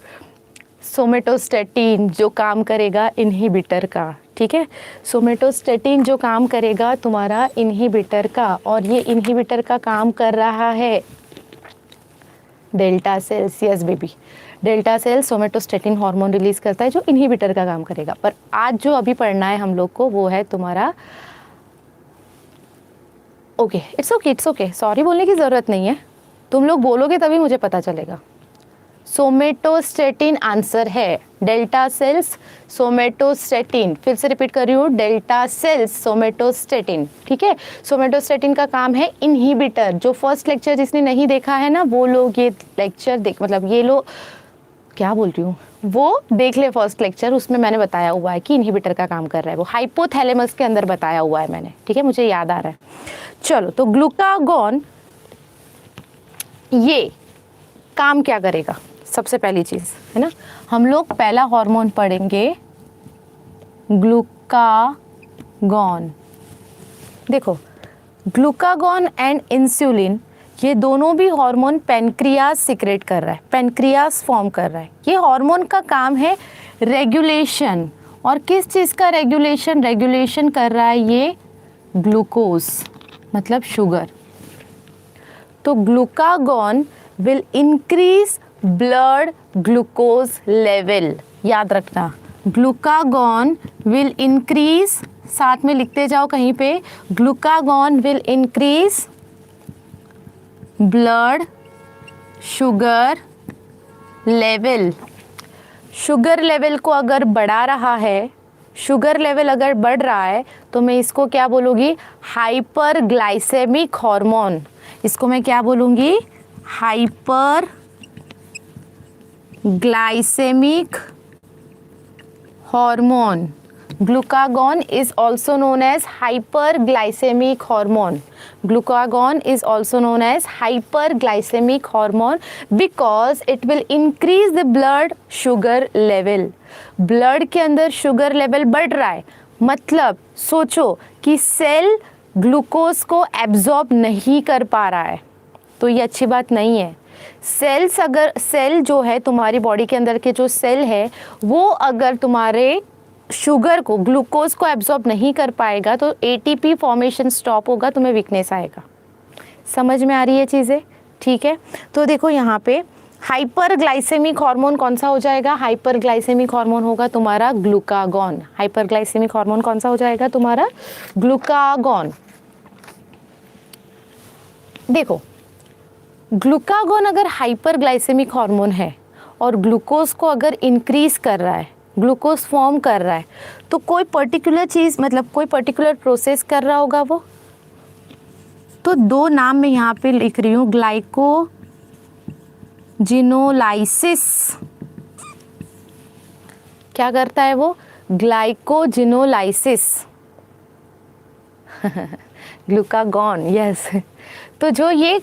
सोमेटोस्टेटिन जो काम करेगा इनहिबिटर का। ठीक है, सोमेटोस्टेटिन जो काम करेगा तुम्हारा इनहिबिटर का, और ये इनहिबिटर का काम कर रहा है delta sales, yes baby, delta sales somatostatin hormone release करता है जो इनहिबिटर का काम करेगा। पर आज जो अभी पढ़ना है हम लोग को वो है तुम्हारा, ओके इट्स ओके, सॉरी बोलने की ज़रूरत नहीं है, तुम लोग बोलोगे तभी मुझे पता चलेगा। सोमेटोस्टेटिन आंसर है, डेल्टा सेल्स सोमेटोस्टेटिन, फिर से रिपीट कर रही हूँ, डेल्टा सेल्स सोमेटोस्टेटिन, ठीक है। सोमेटोस्टेटिन का काम है इनहिबिटर। जो फर्स्ट लेक्चर जिसने नहीं देखा है ना वो लोग ये लेक्चर देख, मतलब ये लोग क्या बोल रही हूँ, वो देख ले फर्स्ट लेक्चर, उसमें मैंने बताया हुआ है कि इनहिबिटर का काम कर रहा है वो, हाइपोथैलेमस के अंदर बताया हुआ है मैंने, ठीक है, मुझे याद आ रहा है। चलो, तो ग्लूकागॉन ये काम क्या करेगा, सबसे पहली चीज़ है ना, हम लोग पहला हार्मोन पढ़ेंगे ग्लूकागॉन। देखो, ग्लूकागॉन एंड इंसुलिन ये दोनों भी हार्मोन पेनक्रियास सिक्रेट कर रहा है, पेनक्रियास फॉर्म कर रहा है। ये हार्मोन का काम है रेगुलेशन, और किस चीज़ का रेगुलेशन, रेगुलेशन कर रहा है ये ग्लूकोज, मतलब शुगर। तो glucagon will increase blood glucose level, याद रखना, ग्लूकागॉन विल इंक्रीज, साथ में लिखते जाओ कहीं पे, glucagon will increase blood sugar level. Sugar level को अगर बढ़ा रहा है, शुगर लेवल अगर बढ़ रहा है तो मैं इसको क्या बोलूँगी, हाइपर ग्लाइसेमिक हार्मोन। इसको मैं क्या बोलूँगी, hyperglycemic hormone. Glucagon is also known as hyperglycemic hormone. Glucagon is also known as hyperglycemic hormone because it will increase the blood sugar level. Blood के अंदर शुगर लेवल बढ़ रहा है, मतलब सोचो कि सेल ग्लूकोज को एब्जॉर्ब नहीं कर पा रहा है, तो ये अच्छी बात नहीं है। सेल्स अगर, सेल जो है तुम्हारी बॉडी के अंदर के जो सेल है वो अगर तुम्हारे शुगर को, ग्लूकोज को एब्जॉर्ब नहीं कर पाएगा तो एटीपी फॉर्मेशन स्टॉप होगा, तुम्हें वीकनेस आएगा। समझ में आ रही है चीज़ें, ठीक है। तो देखो यहाँ पे हाइपर ग्लाइसेमिक हार्मोन कौन सा हो जाएगा, हाइपर ग्लाइसेमिक हार्मोन होगा तुम्हारा ग्लूकागॉन। हाइपर ग्लाइसेमिक हार्मोन कौन सा हो जाएगा तुम्हारा, ग्लूकागॉन। देखो, ग्लूकागॉन अगर हाइपर ग्लाइसेमिक हार्मोन है और ग्लूकोज को अगर इंक्रीज कर रहा है, ग्लूकोज फॉर्म कर रहा है, तो कोई पर्टिकुलर चीज़, मतलब कोई पर्टिकुलर प्रोसेस कर रहा होगा वो। तो दो नाम मैं यहाँ पे लिख रही हूँ, ग्लाइकोजिनोलाइसिस। क्या करता है वो, ग्लाइकोजिनोलाइसिस। Glucagon, yes. तो जो ये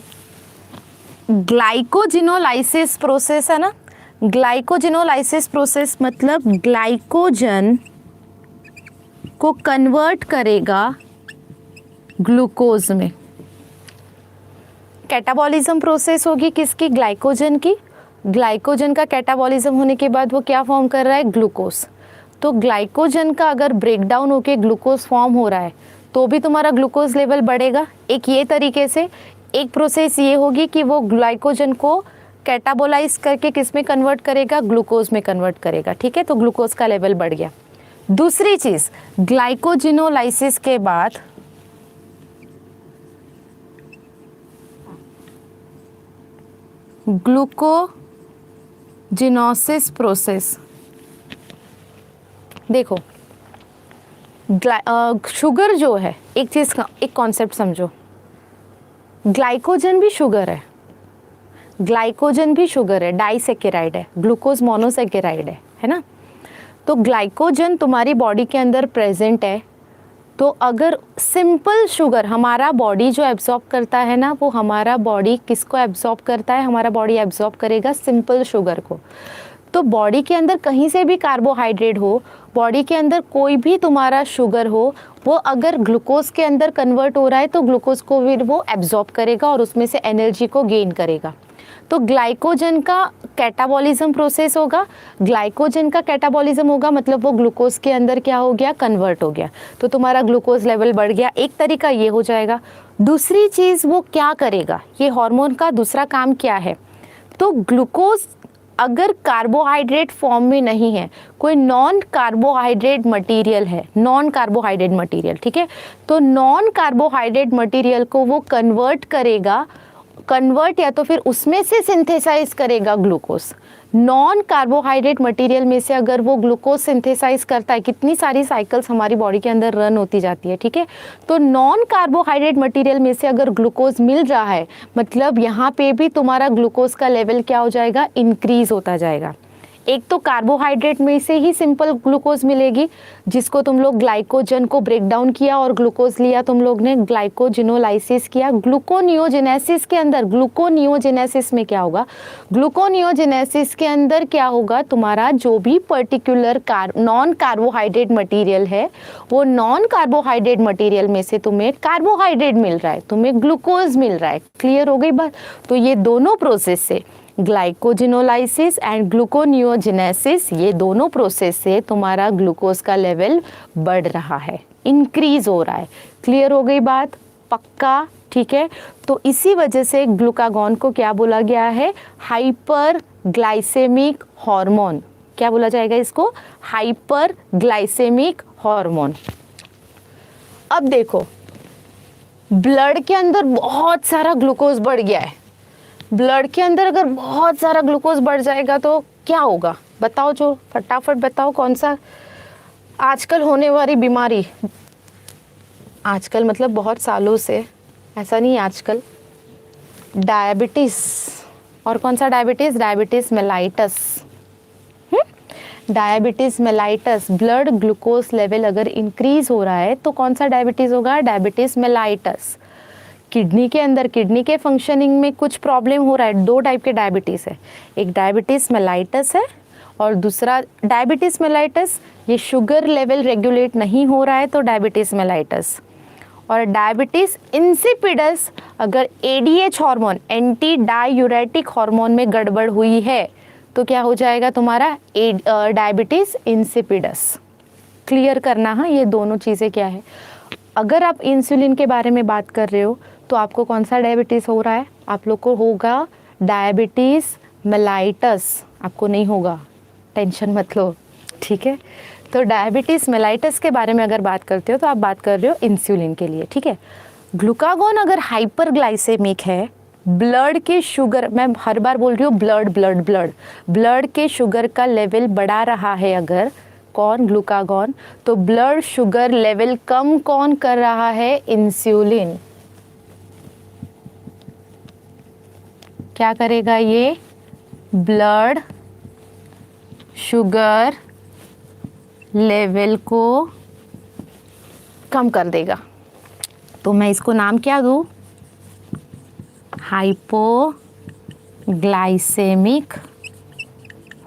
ग्लाइकोजिनोलाइसिस प्रोसेस है ना, ग्लाइकोजिनोलाइसिस प्रोसेस मतलब ग्लाइकोजन को कन्वर्ट करेगा ग्लूकोज में। कैटाबॉलिज्म प्रोसेस होगी किसकी, ग्लाइकोजन की। ग्लाइकोजन का कैटाबॉलिज्म होने के बाद वो क्या फॉर्म कर रहा है, ग्लूकोज। तो ग्लाइकोजन का अगर ब्रेकडाउन होके ग्लूकोज फॉर्म हो रहा है तो भी तुम्हारा ग्लूकोज लेवल बढ़ेगा। एक ये तरीके से, एक प्रोसेस ये होगी कि वो ग्लाइकोजन को कैटाबोलाइज करके किस में कन्वर्ट करेगा, ग्लूकोज में कन्वर्ट करेगा, ठीक है। तो ग्लूकोज का लेवल बढ़ गया। दूसरी चीज, ग्लाइकोजिनोलाइसिस के बाद ग्लूकोजिनोसिस प्रोसेस। देखो, शुगर जो है, एक चीज का एक कॉन्सेप्ट समझो, ग्लाइकोजन भी शुगर है, ग्लाइकोजन भी शुगर है, डाइसेकेराइड है, ग्लूकोज मोनोसेकेराइड है ना। तो ग्लाइकोजन तुम्हारी बॉडी के अंदर प्रेजेंट है, तो अगर सिंपल शुगर हमारा बॉडी जो एब्जॉर्ब करता है ना, वो हमारा बॉडी किसको एब्जॉर्ब करता है, हमारा बॉडी एब्जॉर्ब करेगा सिंपल शुगर को। तो बॉडी के अंदर कहीं से भी कार्बोहाइड्रेट हो, बॉडी के अंदर कोई भी तुम्हारा शुगर हो, वो अगर ग्लूकोज के अंदर कन्वर्ट हो रहा है तो ग्लूकोज को भी वो एब्जॉर्ब करेगा और उसमें से एनर्जी को गेन करेगा। तो ग्लाइकोजन का कैटाबॉलिज्म प्रोसेस होगा, ग्लाइकोजन का कैटाबॉलिज्म होगा मतलब वो ग्लूकोज के अंदर क्या हो गया, कन्वर्ट हो गया, तो तुम्हारा ग्लूकोज लेवल बढ़ गया। एक तरीका ये हो जाएगा। दूसरी चीज़ वो क्या करेगा, ये हार्मोन का दूसरा काम क्या है, तो ग्लूकोज अगर कार्बोहाइड्रेट फॉर्म में नहीं है, कोई नॉन कार्बोहाइड्रेट मटेरियल है, नॉन कार्बोहाइड्रेट मटेरियल, ठीक है, तो नॉन कार्बोहाइड्रेट मटेरियल को वो कन्वर्ट करेगा, कन्वर्ट या तो फिर उसमें से सिंथेसाइज करेगा ग्लूकोज। नॉन कार्बोहाइड्रेट मटेरियल में से अगर वो ग्लूकोज सिंथेसाइज करता है, कितनी सारी साइकिल्स हमारी बॉडी के अंदर रन होती जाती है, ठीक है, तो नॉन कार्बोहाइड्रेट मटेरियल में से अगर ग्लूकोज मिल रहा है, मतलब यहाँ पे भी तुम्हारा ग्लूकोज का लेवल क्या हो जाएगा, इंक्रीज होता जाएगा। एक तो कार्बोहाइड्रेट में से ही सिंपल ग्लूकोज मिलेगी, जिसको तुम लोग ग्लाइकोजन को ब्रेक डाउन किया और ग्लूकोज लिया, तुम लोग ने ग्लाइकोजिनोलाइसिस किया। ग्लूकोनियोजेनेसिस के अंदर, ग्लूकोनियोजेनेसिस में क्या होगा, ग्लूकोनियोजेनेसिस के अंदर क्या होगा, तुम्हारा जो भी पर्टिकुलर नॉन कार्बोहाइड्रेट मटेरियल है, वो नॉन कार्बोहाइड्रेट मटेरियल में से तुम्हें कार्बोहाइड्रेट मिल रहा है, तुम्हें ग्लूकोज मिल रहा है। क्लियर हो गई बात? तो ये दोनों प्रोसेस से, ग्लाइकोजिनोलाइसिस एंड ग्लूकोनियोजेनेसिस, ये दोनों प्रोसेस से तुम्हारा ग्लूकोज का लेवल बढ़ रहा है, इंक्रीज हो रहा है। क्लियर हो गई बात? पक्का? ठीक है, तो इसी वजह से ग्लूकागॉन को क्या बोला गया है, हाइपर ग्लाइसेमिक हार्मोन। क्या बोला जाएगा इसको? Hyperglycemic hormone. अब देखो, ब्लड के अंदर बहुत सारा ग्लूकोज बढ़ गया है, ब्लड के अंदर अगर बहुत सारा ग्लूकोज बढ़ जाएगा तो क्या होगा, बताओ, जो फटाफट बताओ, कौन सा आजकल होने वाली बीमारी, आजकल मतलब बहुत सालों से, ऐसा नहीं आजकल, डायबिटीज। और कौन सा diabetes? Diabetes mellitus. Diabetes mellitus, blood glucose level अगर इंक्रीज हो रहा है तो कौन सा डायबिटीज होगा? Diabetes mellitus. किडनी के अंदर, किडनी के फंक्शनिंग में कुछ प्रॉब्लम हो रहा है, दो टाइप के डायबिटीज़ है, एक डायबिटीज़ मेलाइटस है और दूसरा डायबिटीज़ मेलाइटस, ये शुगर लेवल रेगुलेट नहीं हो रहा है तो डायबिटीज़ मेलाइटस। और डायबिटीज़ इंसिपिडस, अगर ADH hormone, anti diuretic hormone में गड़बड़ हुई है तो क्या हो जाएगा तुम्हारा, डायबिटीज़ इंसिपिडस। क्लियर करना, हाँ, ये दोनों चीज़ें क्या है। अगर आप इंसुलिन के बारे में बात कर रहे हो तो आपको कौन सा डायबिटीज़ हो रहा है? आप लोग को होगा डायबिटीज़ मेलाइटस, आपको नहीं होगा, टेंशन मत लो, ठीक है। तो डायबिटीज़ मेलाइटस के बारे में अगर बात करते हो तो आप बात कर रहे हो इंसुलिन के लिए, ठीक है। ग्लूकागॉन अगर हाइपरग्लाइसेमिक है, ब्लड के शुगर, मैं हर बार बोल रही हूँ ब्लड ब्लड ब्लड, ब्लड के शुगर का लेवल बढ़ा रहा है अगर, कौन? ग्लूकागॉन। तो ब्लड शुगर लेवल कम कौन कर रहा है? इंसुलिन। क्या करेगा ये? ब्लड शुगर लेवल को कम कर देगा। तो मैं इसको नाम क्या दूँ? Hypoglycemic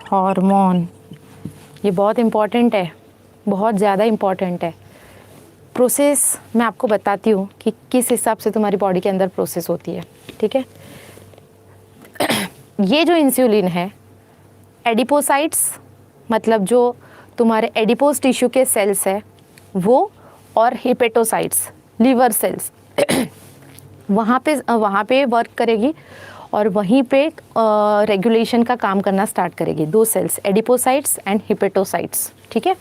hormone. ये बहुत इम्पॉर्टेंट है, बहुत ज़्यादा इम्पॉर्टेंट है। प्रोसेस मैं आपको बताती हूँ कि किस हिसाब से तुम्हारी बॉडी के अंदर प्रोसेस होती है, ठीक है। ये जो इंसुलिन है, एडिपोसाइट्स, मतलब जो तुम्हारे एडिपोज टिश्यू के सेल्स है वो, और हिपेटोसाइट्स, लीवर सेल्स, वहाँ पे वर्क करेगी और वहीं पे रेगुलेशन का काम करना स्टार्ट करेगी। दो सेल्स, एडिपोसाइट्स एंड हिपेटोसाइट्स, ठीक है।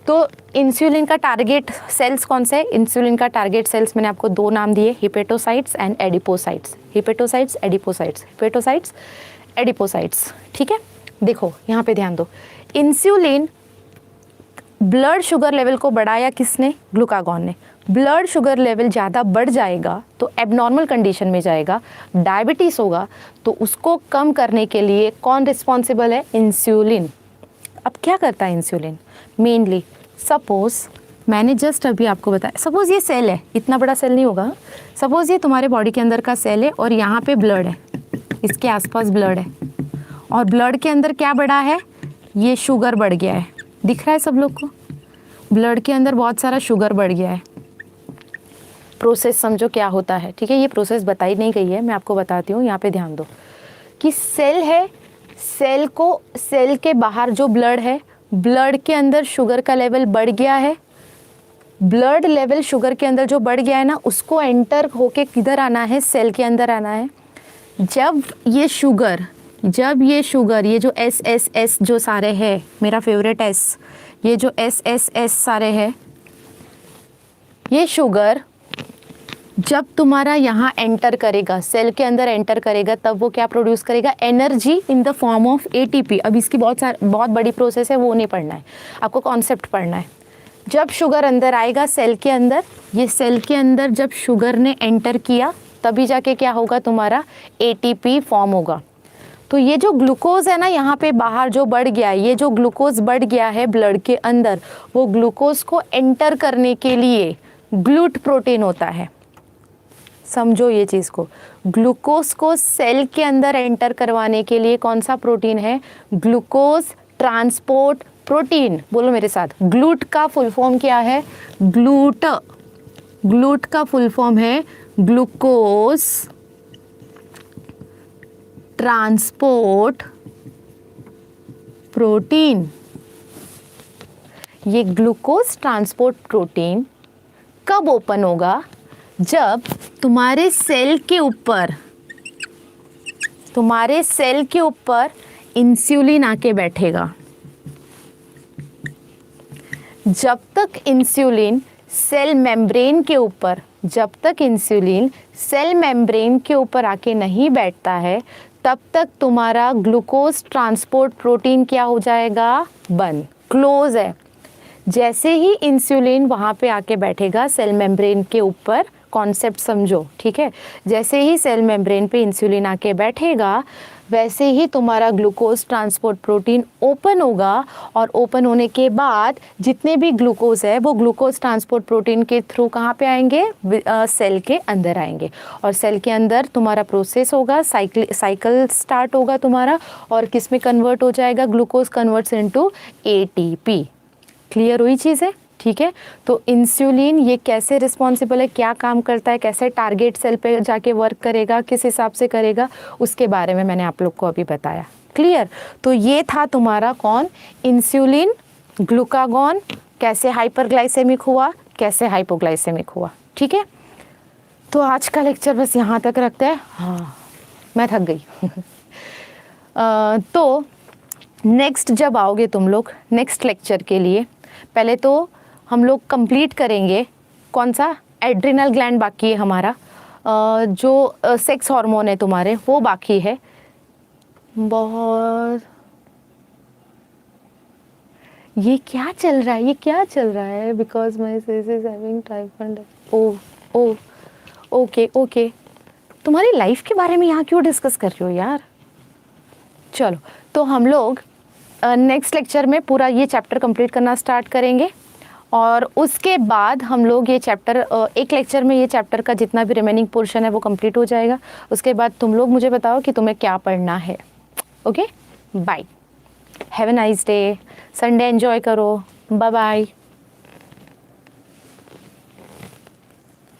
तो इंसुलिन का टारगेट सेल्स कौन से? इंसुलिन का टारगेट सेल्स मैंने आपको दो नाम दिए, hepatocytes and adipocytes. Hepatocytes, adipocytes, hepatocytes, adipocytes, ठीक है। देखो यहाँ पे ध्यान दो, इंसुलिन ब्लड शुगर लेवल को बढ़ाया किसने? ग्लूकागॉन ने। ब्लड शुगर लेवल ज़्यादा बढ़ जाएगा तो एबनॉर्मल कंडीशन में जाएगा, डायबिटीज़ होगा, तो उसको कम करने के लिए कौन रिस्पॉन्सिबल है? इंसुलिन। अब क्या करता है इंसुलिन? मेनली सपोज़ मैंने जस्ट अभी आपको बताया, सपोज़ ये सेल है, इतना बड़ा सेल नहीं होगा, सपोज़ ये तुम्हारे बॉडी के अंदर का सेल है और यहाँ पे ब्लड है, इसके आसपास ब्लड है, और ब्लड के अंदर क्या बढ़ा है? ये शुगर बढ़ गया है, दिख रहा है सब लोग को? ब्लड के अंदर बहुत सारा शुगर बढ़ गया है। प्रोसेस समझो क्या होता है, ठीक है। ये प्रोसेस बताई नहीं गई है, मैं आपको बताती हूँ, यहाँ पे ध्यान दो कि सेल है, सेल को, सेल के बाहर जो ब्लड है, ब्लड के अंदर शुगर का लेवल बढ़ गया है, ब्लड लेवल शुगर के अंदर जो बढ़ गया है ना, उसको एंटर होके किधर आना है? सेल के अंदर आना है। जब ये शुगर ये जो एस एस एस जो सारे है, मेरा फेवरेट एस, ये जो एस एस एस सारे है, ये शुगर जब तुम्हारा यहाँ एंटर करेगा, सेल के अंदर एंटर करेगा, तब वो क्या प्रोड्यूस करेगा, energy in the form of ATP. अब इसकी बहुत बड़ी प्रोसेस है, वो नहीं पढ़ना है आपको, कॉन्सेप्ट पढ़ना है। जब शुगर अंदर आएगा सेल के अंदर, ये सेल के अंदर जब शुगर ने एंटर किया, तभी जाके क्या होगा, तुम्हारा एटीपी फॉर्म होगा। तो ये जो ग्लूकोज है ना यहाँ पे बाहर जो बढ़ गया है, ये जो ग्लूकोज बढ़ गया है ब्लड के अंदर, वो ग्लूकोज को एंटर करने के लिए ग्लूट प्रोटीन होता है। समझो ये चीज़ को, ग्लूकोज को सेल के अंदर एंटर करवाने के लिए कौन सा प्रोटीन है, ग्लूकोज ट्रांसपोर्ट प्रोटीन। बोलो मेरे साथ, ग्लूट का फुल फॉर्म क्या है, ग्लूट का फुल फॉर्म है ग्लूकोज ट्रांसपोर्ट प्रोटीन। ये ग्लूकोज ट्रांसपोर्ट प्रोटीन कब ओपन होगा, जब तुम्हारे सेल के ऊपर इंसुलिन आके बैठेगा। जब तक इंसुलिन सेल मेम्ब्रेन के ऊपर आके नहीं बैठता है, तब तक तुम्हारा ग्लूकोज ट्रांसपोर्ट प्रोटीन क्या हो जाएगा, बंद, क्लोज है। जैसे ही इंसुलिन वहाँ पे आके बैठेगा सेल मेम्ब्रेन के ऊपर, कॉन्सेप्ट समझो, ठीक है, जैसे ही सेल मेम्ब्रेन पे इंसुलिन आके बैठेगा, वैसे ही तुम्हारा ग्लूकोज ट्रांसपोर्ट प्रोटीन ओपन होगा, और ओपन होने के बाद जितने भी ग्लूकोज है वो ग्लूकोज ट्रांसपोर्ट प्रोटीन के थ्रू कहाँ पे आएंगे, सेल के अंदर आएंगे, और सेल के अंदर तुम्हारा प्रोसेस होगा, साइकिल स्टार्ट होगा तुम्हारा, और किस में कन्वर्ट हो जाएगा, glucose converts into ATP. Clear हुई चीज़ है, ठीक है। तो इंसुलिन ये कैसे रिस्पॉन्सिबल है, क्या काम करता है, कैसे टारगेट सेल पे जाके वर्क करेगा, किस हिसाब से करेगा, उसके बारे में मैंने आप लोग को अभी बताया। क्लियर। तो ये था तुम्हारा कौन, इंसुलिन, ग्लूकागॉन, कैसे हाइपरग्लाइसेमिक हुआ, कैसे हाइपोग्लाइसेमिक हुआ, ठीक है। तो आज का लेक्चर बस यहाँ तक रखते हैं। हाँ, मैं थक गई तो नेक्स्ट जब आओगे तुम लोग नेक्स्ट लेक्चर के लिए, पहले तो हम लोग कंप्लीट करेंगे कौन सा, एड्रिनल ग्लैंड बाकी है हमारा, जो सेक्स हार्मोन है तुम्हारे वो बाकी है। बहुत ये क्या चल रहा है, because my sis is having type and okay तुम्हारी लाइफ के बारे में यहाँ क्यों डिस्कस कर रही हो यार। चलो, तो हम लोग नेक्स्ट लेक्चर में पूरा ये चैप्टर कंप्लीट करना स्टार्ट करेंगे, और उसके बाद हम लोग ये चैप्टर एक लेक्चर में ये चैप्टर का जितना भी रिमेनिंग पोर्शन है वो कंप्लीट हो जाएगा। उसके बाद तुम लोग मुझे बताओ कि तुम्हें क्या पढ़ना है। Okay, bye, have a nice day, Sunday enjoy करो, बाय बाय।